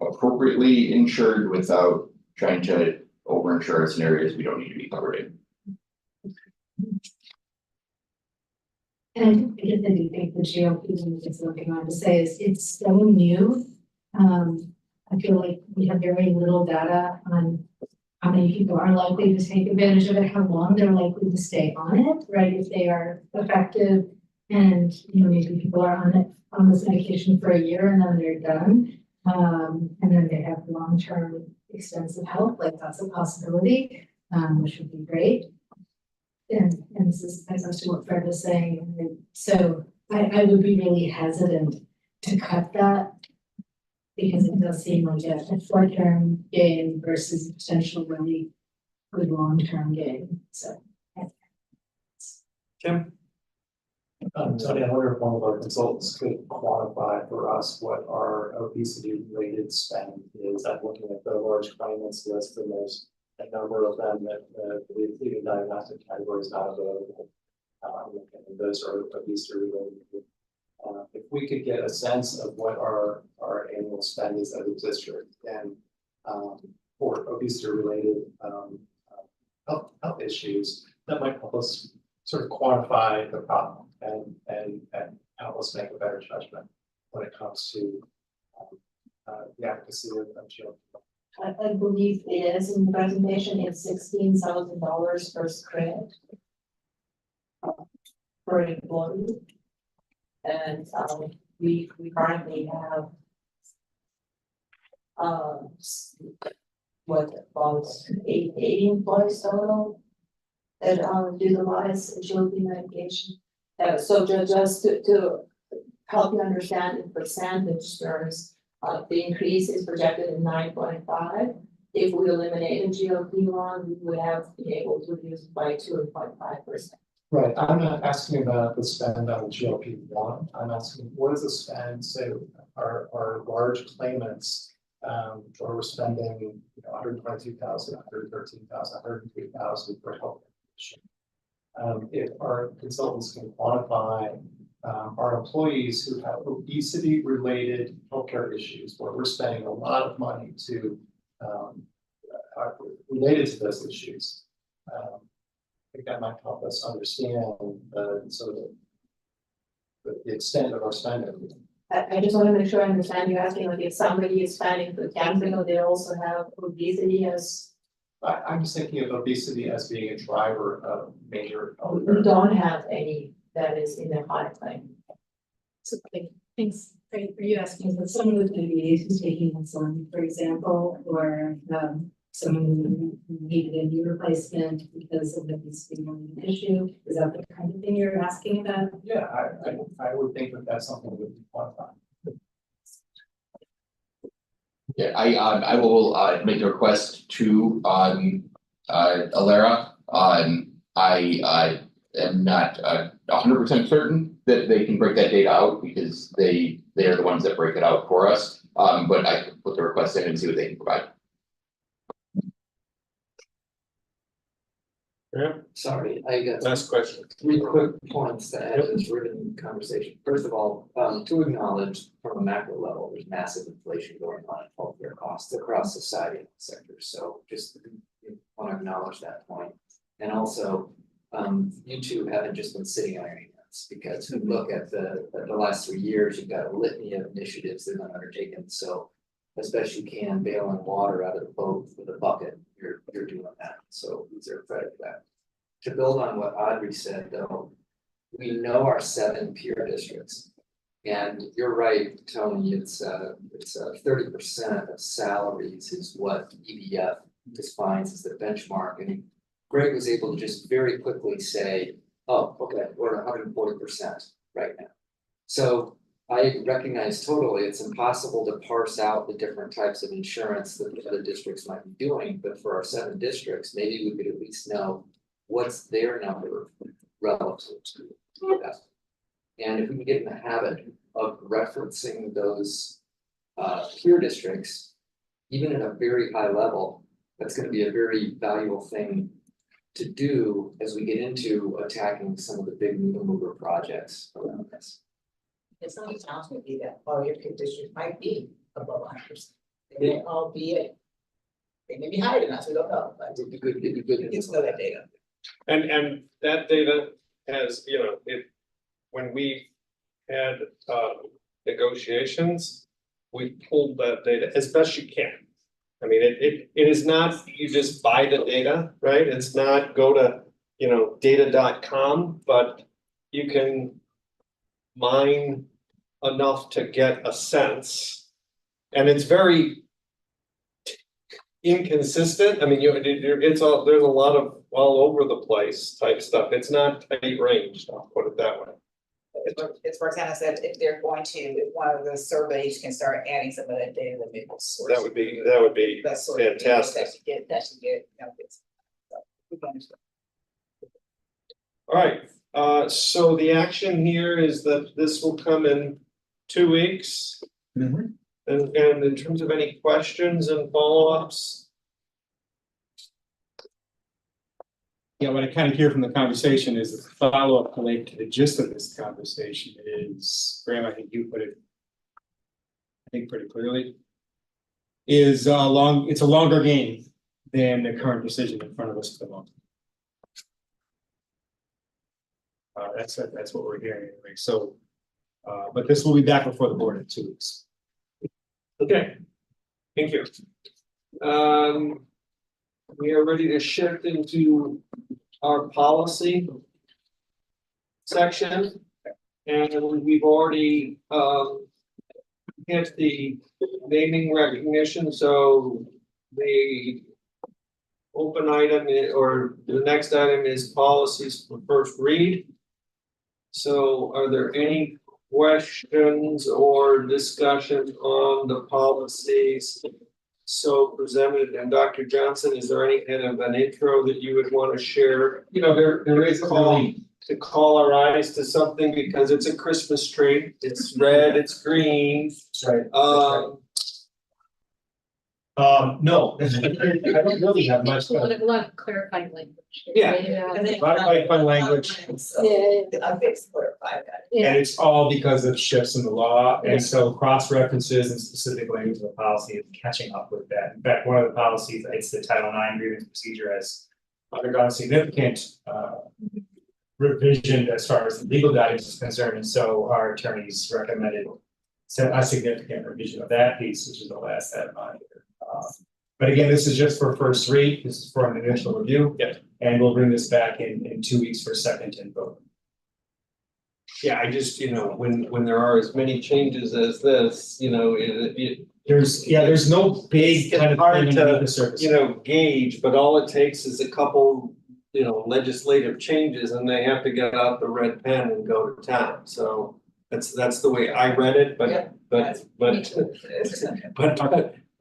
appropriately insured without trying to over-insure us in areas we don't need to be covered in. And I guess I do think the GLP is something I want to say is it's so new. I feel like we have very little data on how many people are likely to take advantage of it, how long they're likely to stay on it, right? If they are effective and, you know, maybe people are on it, on this medication for a year and then they're done. And then they have long-term extensive health, like that's a possibility, which would be great. And this is as to what Fred was saying, and so I would be really hesitant to cut that. Because it does seem like a short-term gain versus a potential really good long-term gain, so. Kim? Tony, I wonder if one of our consultants could quantify for us what our obesity related spend is. I'm looking at the large claimants list, and there's a number of them that the leading diagnostic category is not available. And those are obesity related. If we could get a sense of what our annual spend is that exists here, and for obesity related health issues, that might help us sort of quantify the problem and help us make a better judgment when it comes to the advocacy of children. I believe it is in the presentation, it's $16,000 per script per employee. And we currently have about 80 employees total that utilize GLP medication. So just to help you understand in percentage terms, the increase is projected in 9.5. If we eliminated GLP-1, we would have been able to reduce by 2.5%. Right, I'm not asking about the spend on GLP-1, I'm asking what is the spend, say, our large claimants, where we're spending, 122,000, 113,000, 103,000 for health condition. If our consultants can quantify our employees who have obesity related healthcare issues, where we're spending a lot of money to related to those issues. I think that might help us understand sort of the extent of our spending. I just want to make sure I understand you asking, like, if somebody is spending for cancer, they also have obesity as. I'm just thinking of obesity as being a driver of major health. We don't have any that is in the high claim. So thanks, are you asking for someone with diabetes who's taking insulin, for example, or someone who needed a knee replacement because of obesity an issue? Is that the kind of thing you're asking about? Yeah, I would think that that's something that we can quantify. Yeah, I will make a request to Alera. I am not 100% certain that they can break that data out because they are the ones that break it out for us. But I can put the request in and see what they can provide. Yeah. Sorry, I got Last question. 3 quick points to add to this riveting conversation. First of all, to acknowledge from a macro level, there's massive inflation going on in healthcare costs across society and sectors. So just want to acknowledge that point. And also, you two haven't just been sitting on your hands. insurance, because we look at the last 3 years, you've got a litany of initiatives that have undertaken, so. As best you can, bailing water out of the boat with a bucket, you're doing that, so we deserve credit for that. To build on what Audrey said, though, we know our 7 peer districts. And you're right, Tony, it's 30% of salaries is what EBF defines as the benchmark, and Greg was able to just very quickly say, oh, okay, we're at 140% right now. So I recognize totally, it's impossible to parse out the different types of insurance that the other districts might be doing, but for our 7 districts, maybe we could at least know what's their number relative to that. And if we can get in the habit of referencing those peer districts, even at a very high level, that's going to be a very valuable thing to do as we get into attacking some of the big needle mover projects around this. It's not a challenge would be that all your peer districts might be above 100%. They may all be it. They may be higher than us, we don't know, but It'd be good, it'd be good. we get to know that data. And that data has, when we had negotiations, we pulled that data as best you can. I mean, it is not, you just buy the data, right? It's not go to, data.com, but you can mine enough to get a sense. And it's very inconsistent. I mean, there's a lot of all over the place type stuff. It's not tight ranged, I'll put it that way. It's Roxana said, if they're going to, if one of the surveys can start adding some of that data, then maybe source. That would be That's sort of fantastic. that should get. We can understand. All right, so the action here is that this will come in 2 weeks. And in terms of any questions and follow-ups, Yeah, what I kind of hear from the conversation is the follow-up related to the gist of this conversation is, Graham, I think you put it, I think pretty clearly, is it's a longer game than the current decision in front of us at the moment. That's what we're hearing anyway. So, but this will be back before the board in 2 weeks. okay, thank you. We are ready to shift into our policy section. And we've already hit the naming recognition, so the open item or the next item is policies for first read. So are there any questions or discussion on the policies so presented? And Dr. Johnson, is there any kind of an intro that you would want to share? There is to call our eyes to something because it's a Christmas tree. It's red, it's green. That's right. No, I don't really have much. A lot of clarifying language. Yeah. A lot of clarifying language. I fixed clarify that. And it's all because of shifts in the law, and so cross references and specific language of the policy is catching up with that. In fact, one of the policies, it's the Title IX grievance procedure, has undergone significant revision as far as the legal guidance is concerned, and so our attorneys recommended a significant revision of that piece, which is the last item on here. But again, this is just for first read. This is for an initial review. Yeah. And we'll bring this back in 2 weeks for second and vote. Yeah, I just, when there are as many changes as this, There's no big kind of hard thing to, underneath the surface. gauge, but all it takes is a couple, legislative changes and they have to get out the red pen and go to town. So that's the way I read it, but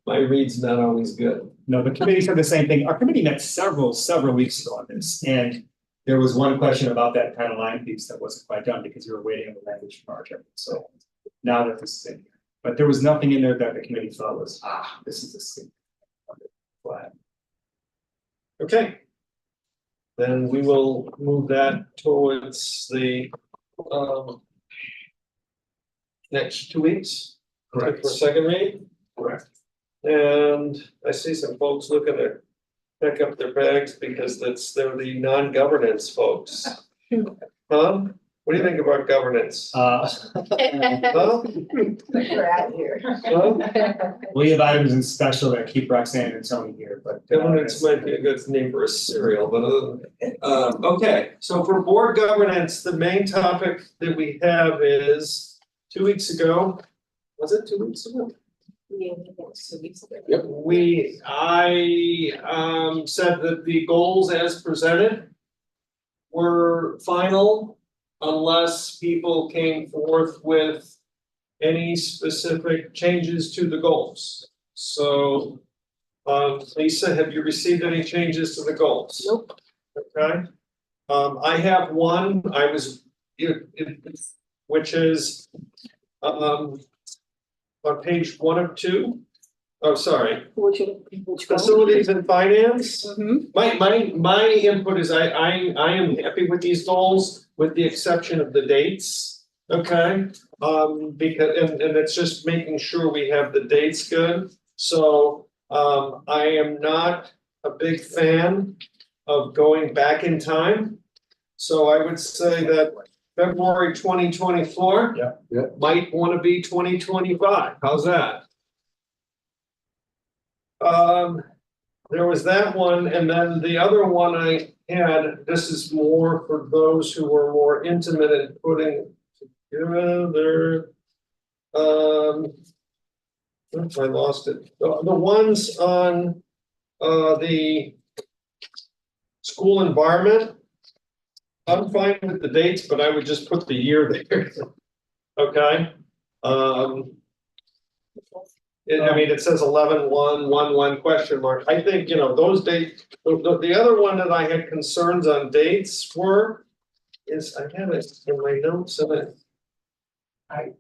my read's not always good. No, the committee said the same thing. Our committee met several weeks ago on this, and there was one question about that Title IX piece that wasn't quite done because we were waiting on the language from our attorney. So now that this is in here, but there was nothing in there that the committee thought was, this is a significant flag. Okay. Then we will move that towards the next 2 weeks. Correct. For second read. Correct. And I see some folks looking to pick up their bags because they're the non-governance folks. Huh? What do you think about governance? Huh? We're out here. Huh? We have items in special that keep Roxanne and Tony here, but. Governance might be a good name for a cereal, but okay, so for board governance, the main topic that we have is 2 weeks ago. Was it 2 weeks ago? Yep. I said that the goals as presented were final unless people came forth with any specific changes to the goals. So, Lisa, have you received any changes to the goals? Nope. Okay. I have one, which is, on page 1 of 2. Oh, sorry. Which Facilities and finance. Mm-hmm. My input is I am happy with these goals with the exception of the dates. Okay, because and it's just making sure we have the dates good. So I am not a big fan of going back in time. So I would say that February 2024. Yeah. Might want to be 2025. How's that? There was that one, and then the other one I had, this is more for those who were more intimate in putting together. Oops, I lost it. The ones on the school environment. I'm fine with the dates, but I would just put the year there. Okay. I mean, it says 11/1/11 question mark. I think, those dates, the other one that I had concerns on dates is I have it in my notes of it. I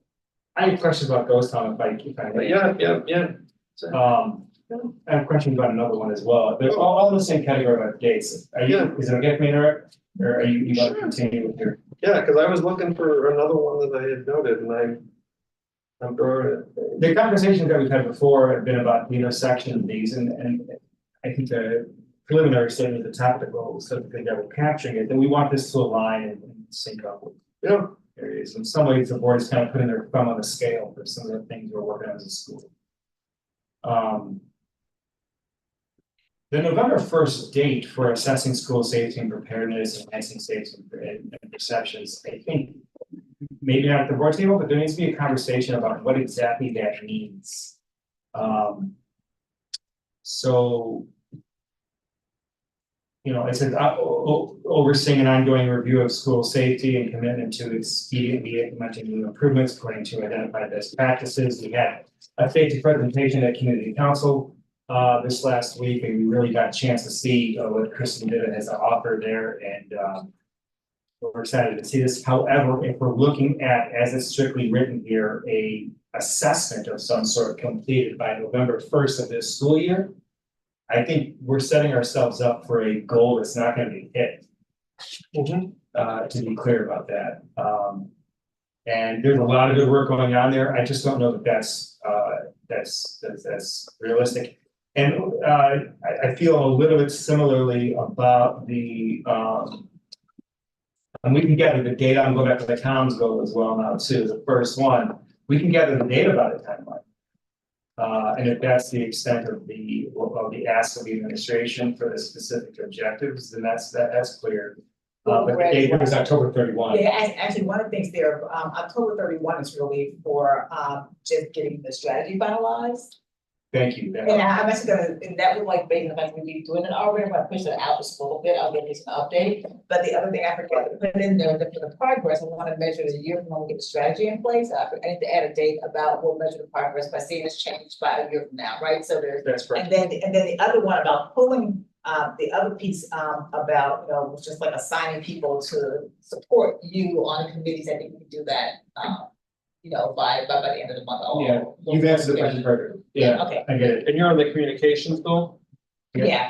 have questions about those, Tom, if I may. Yeah. I have questions about another one as well. They're all in the same category about dates. Is it okay for me to interrupt? Or are you going to continue with your? Yeah, because I was looking for another one that I had noted and I'm drawing it. The conversations that we've had before have been about the intersection of these and I think the preliminary statement at the top of the goal, so that we're capturing it, then we want this to align and sync up with areas. In some ways, the board is kind of putting their thumb on the scale for some of the things we're working on as a school. The November 1st date for assessing school safety and preparedness, enhancing safety and perceptions, I think maybe not at the board table, but there needs to be a conversation about what exactly that means. So, it says overseeing an ongoing review of school safety and commitment to expediently implementing new improvements according to identified best practices. We had a safety presentation at Community Council this last week, and we really got a chance to see what Kristen did as an author there, and we're excited to see this. However, if we're looking at, as it's strictly written here, a assessment of some sort completed by November 1st of this school year, I think we're setting ourselves up for a goal that's not going to be hit. To be clear about that. And there's a lot of good work going on there. I just don't know that that's realistic. And I feel a little bit similarly about the and we can gather the data. I'm going back to the Tom's goal as well now too. The first one, we can gather the data by the timeline. And if that's the extent of the ask of the administration for the specific objectives, then that's clear. But the date was October 31. Yeah, actually, one of the things there, October 31 is really for just getting the strategy finalized. Thank you. And I'm actually gonna, and that was like based on the fact that we've been doing it already, I'm gonna push it out just a little bit, I'll give you an update. But the other thing I forgot to put in there, that for the progress, I wanna measure the year from when we get the strategy in place. I need to add a date about we'll measure the progress by seeing this change by a year from now, right? So there's, that's right. and then the other one about pulling, the other piece about, was just like assigning people to support you on committees. I think we can do that, by the end of the month. Yeah, you've answered the question perfectly. Yeah, okay. I get it. And you're on the communications goal? Yeah.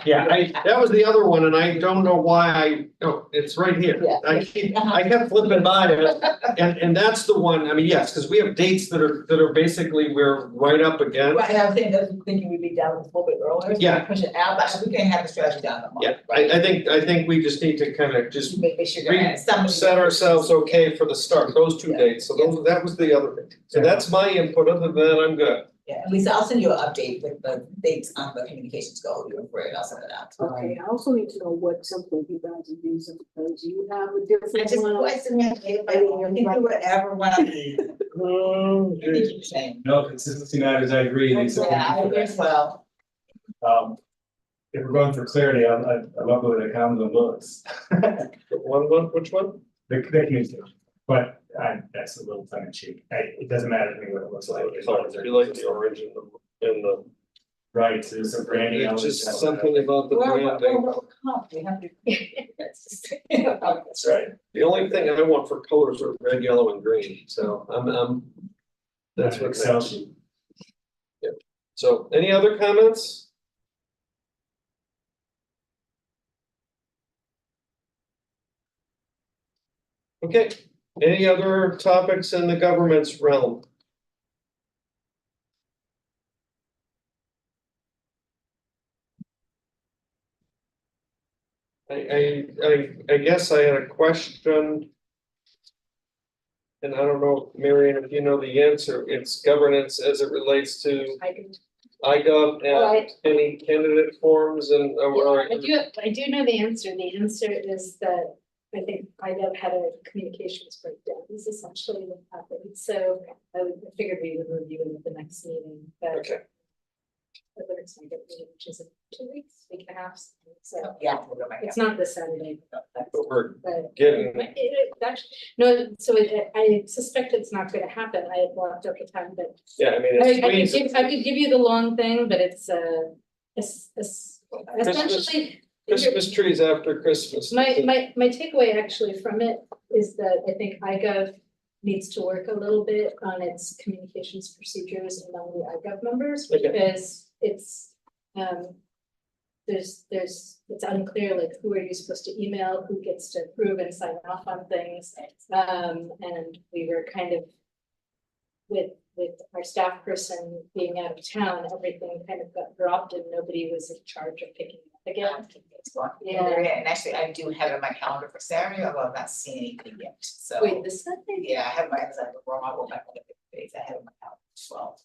That was the other one, and I don't know why it's right here. Yeah. I kept flipping by it, and that's the one, I mean, yes, because we have dates that are basically, we're right up against. Right, and I was thinking we'd be down a little bit earlier. so Yeah. Push it out, but we can have the strategy down the month. Yeah, I think we just need to kind of just Make sure you're something. set ourselves okay for the start, those two dates, so that was the other thing. So that's my input, other than that, I'm good. Yeah, and Lisa, I'll send you an update with the dates on the communications goal, you're afraid, I'll send it out. Okay, I also need to know what template you guys are using, because you have a different I just one. question me, you can do whatever one I need. I think you're saying. No, consistency matters, I agree. Lisa. Yeah, I agree as well. If we're going for clarity, I love the way the calendar looks. Which one? The communication, but that's a little tongue in cheek. It doesn't matter to me what it looks like. You like the orange and the. Right, so there's a branding. It's element just to that. something about the branding. We have to. That's right. The only thing I want for colors are red, yellow, and green, so I'm. That's what. Excel sheet. Yeah. So, any other comments? Okay, any other topics in the government's realm? I guess I had a question. And I don't know, Marion, if you know the answer, it's governance as it relates to IGov and any candidate forms and. I do know the answer. The answer is that I think IGov had a communications breakdown, is essentially what happened. So I figured we would review it at the next meeting, but. Okay. At the next meeting, which is in 2 weeks, week and a half. So Yeah. it's not this Saturday. But we're But getting, no, so I suspect it's not gonna happen. I had blocked up the time, but yeah, I mean, it's. I could give you the long thing, but it's essentially. Christmas trees after Christmas. My takeaway actually from it is that I think IGov needs to work a little bit on its communications procedures among the IGov members, Okay. because it's it's unclear, like, who are you supposed to email, who gets to approve and sign off on things. And we were kind of with our staff person being out of town, everything kind of got dropped and nobody was in charge of picking it up again. Yeah, and actually I do have it in my calendar for Saturday, although I've not seen anything yet, so. Wait, this Sunday? Yeah, I have my, as I wrong, I will my days, I have it in my calendar as well.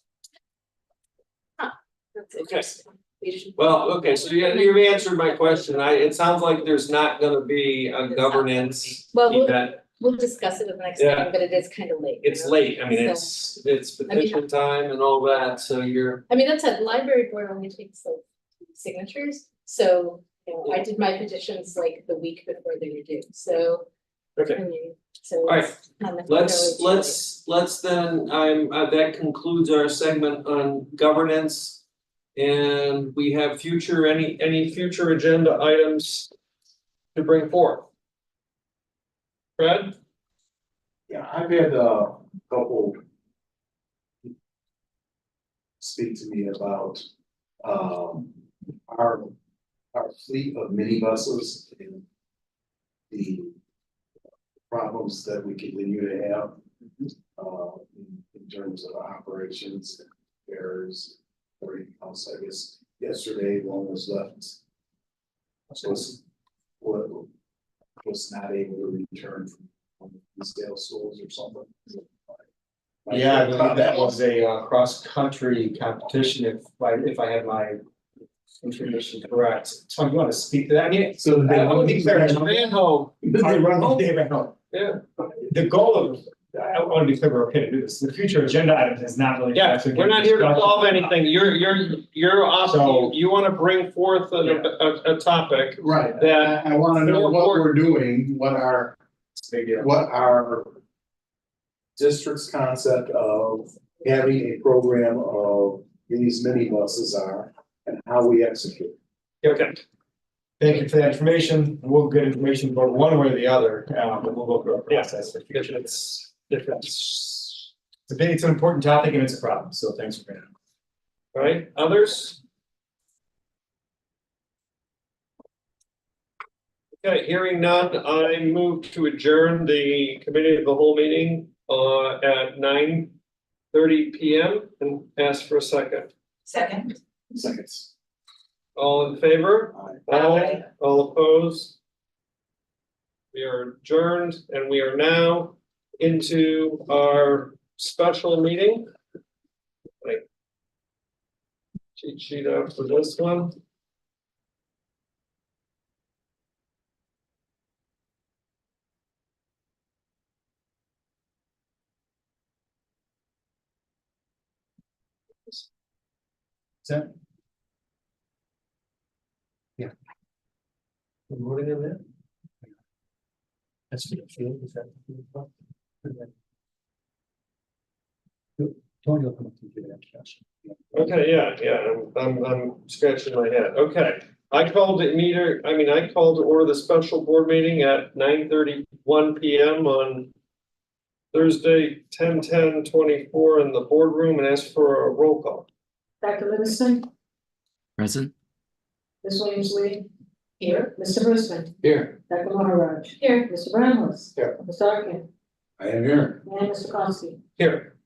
That's interesting. We should- Well, okay, so you've answered my question. it sounds like there's not gonna be a governance Well, event. We'll discuss it at the next Yeah. meeting, but it is kind of late. you It's know? late, I mean, So- it's petition time and all that, so you're. I mean, that's a library board only takes like signatures, so, you know, I did my petitions like the week before they were due, so. Okay. I mean, so. All right, it's not necessarily let's then, that concludes our segment on governance. And we have any future agenda items to bring forth? Fred? Yeah, I've had a couple speak to me about our fleet of minibuses and the problems that we continue to have in terms of operations and errors, everything else. I guess yesterday one was left, was not able to return from the sales schools or something. Yeah, I believe that was a cross-country competition, if I have my information correct. Tom, you want to speak to that? I mean, So they I want to be clear. Ran home. They ran home. Yeah. The goal of, I want to be clear, we're okay to do this. The future agenda item is not really. Yeah, we're not here to solve anything. You're off, So- you wanna bring forth a topic. Right, That- I wanna know what we're doing, what Big deal. our district's concept of having a program of these minibuses are and how we execute. Okay. Thank you for that information. We'll get information about one way or the other, but we'll go through a process. For future. It's an important topic and it's a problem, so thanks for bringing it up. All right, others? Okay, hearing none, I move to adjourn the committee of the whole meeting at 9:30 PM and ask for a second. Second. Seconds. All in favor? Aye. All opposed? We are adjourned and we are now into our special meeting. Like, cheat sheet out for this one. So, Good morning in there. that's for the field, is that? Tony will come up and give an introduction. Okay, yeah, I'm scratching my head. Okay. I called to order the special board meeting at 9:31 PM on Thursday, 10/10/24 in the boardroom and asked for a roll call. Dr. Livingston, Present? Ms. Williams Lee. Here. Mr. Brisbane. Here. Dr. Maharaj. Here. Mr. Brownless. Here. Mr. Arkin. I am here. And Mr. Kowski. Here.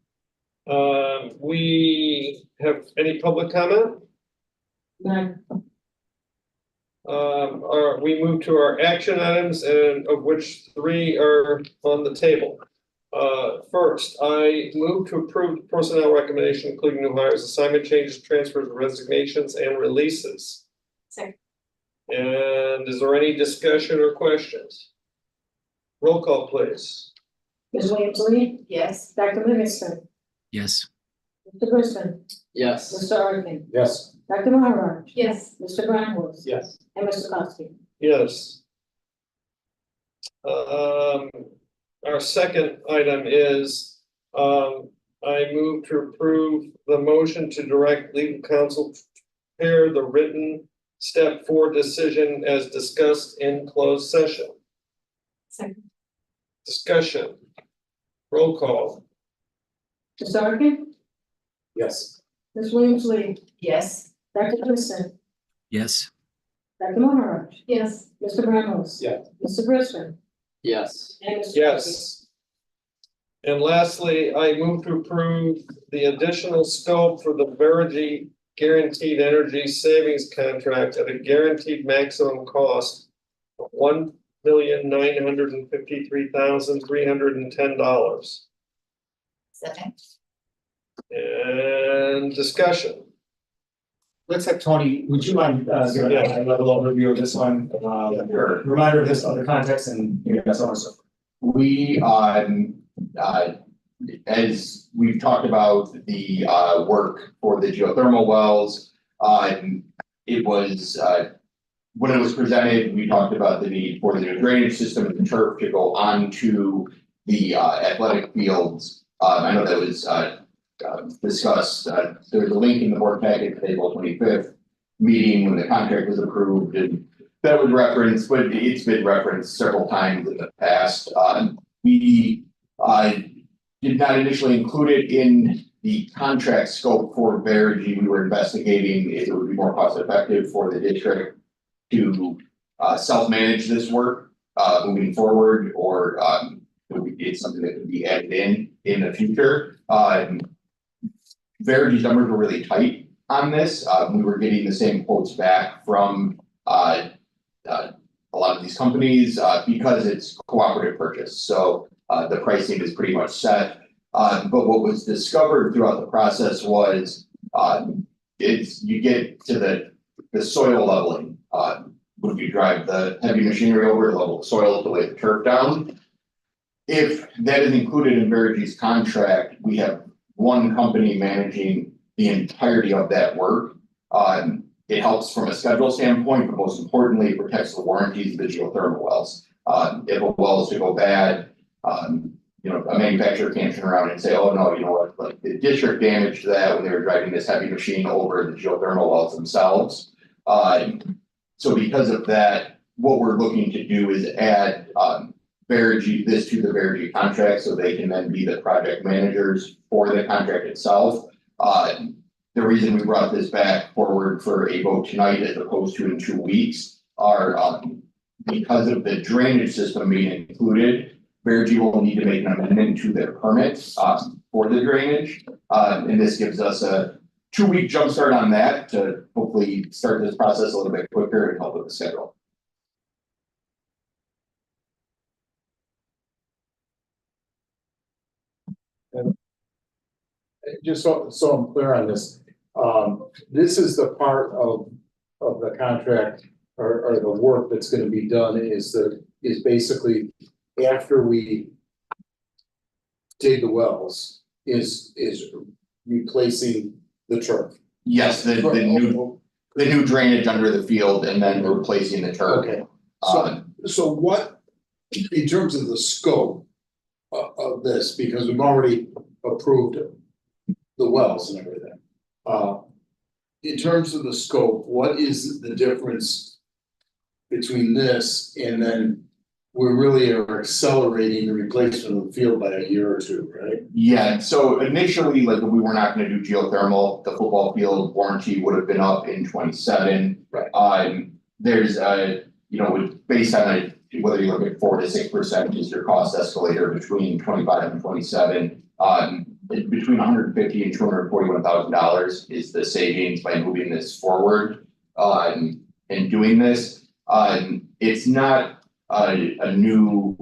We have any public comment? None. We move to our action items and of which 3 are on the table. First, I move to approve the personnel recommendation, including new hires, assignment changes, transfers, resignations, and releases. Second. And is there any discussion or questions? Roll call, please. Ms. Williams Lee. Yes. Dr. Livingston. Yes. Mr. Brisbane. Yes. Mr. Arkin. Yes. Dr. Maharaj. Yes. Mr. Brownless. Yes. And Mr. Kowski. Yes. Our second item is, I move to approve the motion to direct legal counsel to prepare the written step 4 decision as discussed in closed session. Second. Discussion. Roll call. Mr. Arkin. Yes. Ms. Williams Lee. Yes. Dr. Livingston. Yes. Dr. Maharaj. Yes. Mr. Brownless. Yeah. Mr. Brisbane. Yes. And Mr. Kowski. Yes. And lastly, I move to approve the additional scope for the Verigy Guaranteed Energy Savings Contract at a guaranteed maximum cost of $1,953,310. Second. And discussion. Let's have Tony, would you mind giving a high level overview of this one? Sure. Reminder of this other context and so on and so forth. We, as we've talked about the work for the geothermal wells, it was, when it was presented, we talked about the need for the new drainage system and the turf to go onto the athletic fields. I know that was discussed. There's a link in the board packet to the April 25th meeting when the contract was approved, and that was referenced, but it's been referenced several times in the past. We did not initially include it in the contract scope for Verigy. We were investigating if it would be more cost effective for the district to self-manage this work moving forward, or it's something that could be added in the future. Verigy's numbers were really tight on this. We were getting the same quotes back from a lot of these companies because it's cooperative purchase. So the pricing is pretty much set. But what was discovered throughout the process was you get to the soil leveling. When you drive the heavy machinery over to level the soil to lay the turf down. If that is included in Verigy's contract, we have one company managing the entirety of that work. It helps from a schedule standpoint, but most importantly, it protects the warranties of the geothermal wells. If a well is to go bad, a manufacturer can't turn around and say, oh no, you know what, like the district damaged that when they were driving this heavy machine over the geothermal wells themselves. So because of that, what we're looking to do is add Verigy this to the Verigy contract so they can then be the project managers for the contract itself. The reason we brought this back forward for a vote tonight as opposed to in 2 weeks are because of the drainage system being included, Verigy will need to make an amendment to their permit for the drainage. And this gives us a 2-week jumpstart on that to hopefully start this process a little bit quicker and help with the schedule. Just so I'm clear on this, this is the part of the contract or the work that's gonna be done is basically after we dig the wells, is replacing the turf. Yes, the new drainage under the field and then replacing the turf. Okay, so what, in terms of the scope of this, because we've already approved the wells and everything. In terms of the scope, what is the difference between this and then we really are accelerating the replacement of the field by a year or two, right? Yeah, so initially, like, we were not gonna do geothermal, the football field warranty would have been up in 27. Right. There's based on whether you look at 4 to 6% is your cost escalator between 25 and 27. Between $150,000 and $241,000 is the savings by moving this forward and doing this. It's not a new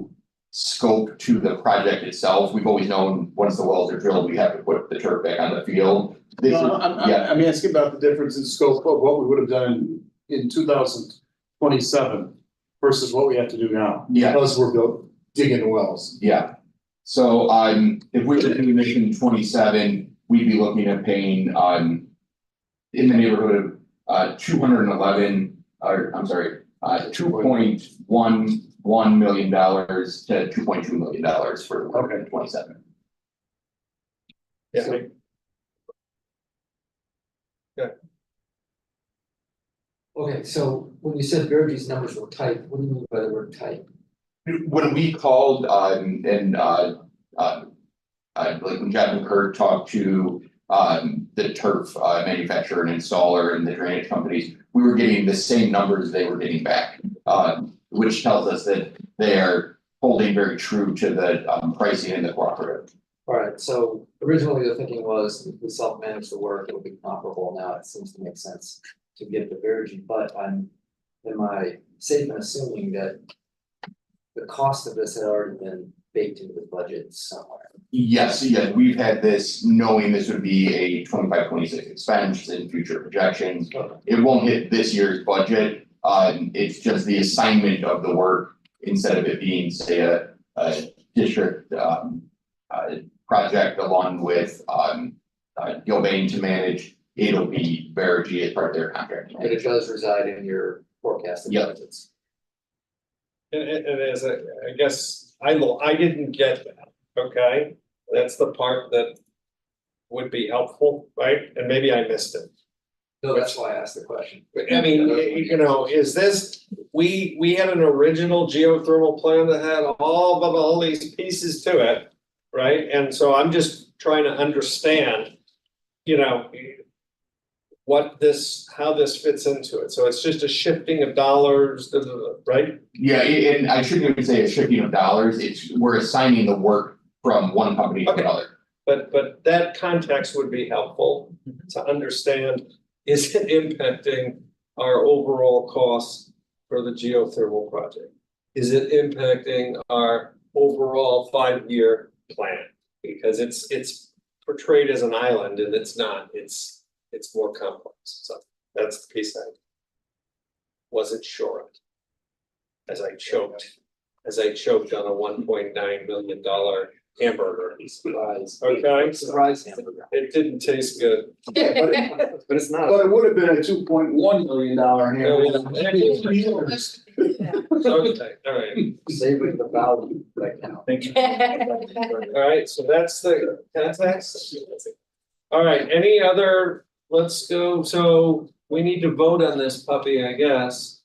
scope to the project itself. We've always known once the wells are drilled, we have to put the turf back on the field. I'm asking about the difference in scope of what we would have done in 2027 versus what we have to do now. Yeah. Because we're digging the wells. Yeah. So if we were doing this in 27, we'd be looking at paying in the neighborhood of $2.11 million to $2.2 million for 27. Yeah. So- Okay, so when you said Verigy's numbers were tight, what do you mean by the word tight? When we called like when Jeff and Kurt talked to the turf manufacturer and installer and the drainage companies, we were getting the same numbers they were getting back, which tells us that they are holding very true to the pricing in the cooperative. All right, so originally the thinking was if we self-manage the work, it'll be comparable. Now it seems to make sense to give to Verigy, but am I safe in assuming that the cost of this had already been baked into the budget somewhere? Yes, we've had this knowing this would be a 25-26 expense in future projections. It won't hit this year's budget. It's just the assignment of the work instead of it being, say, a district project along with Gilbane to manage. It'll be Verigy as part of their contract. But it does reside in your forecasted budgets. And as I guess, I didn't get that, okay? That's the part that would be helpful, right? And maybe I missed it. No, that's why I asked the question. I mean, is this, we had an original geothermal plan that had all these pieces to it, right? And so I'm just trying to understand, how this fits into it. So it's just a shifting of dollars, right? Yeah, and I shouldn't even say a shifting of dollars. We're assigning the work from one company to another. But that context would be helpful to understand, is it impacting our overall costs for the geothermal project? Is it impacting our overall 5-year plan? Because it's portrayed as an island and it's not, it's more complex. So that's the piece I wasn't sure of. As I choked on a $1.9 million hamburger. Surprise. Okay. Surprise hamburger. It didn't taste good. Yeah, but it's not. But it would have been a $2.1 million hamburger. Okay, all right. Saving the value right now. Thank you. All right, so that's the context. All right, any other, let's go, so we need to vote on this puppy, I guess.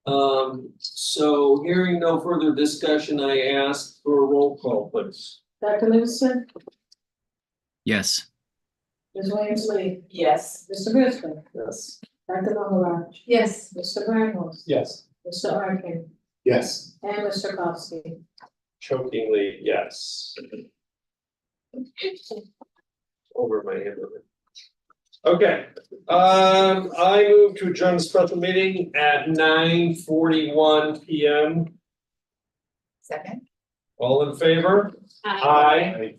So hearing no further discussion, I ask for a roll call, please. Dr. Livingston, Yes. Ms. Williams-Lee, Yes. Mr. Briscoe, Yes. Dr. Maharaj, Yes. Mr. Barnhouse, Yes. Mr. Arkin, Yes. And Mr. Kowski. Chokingly, yes. Over my head. Okay, I move to adjourn the special meeting at 9:41 PM. Second? All in favor? Aye.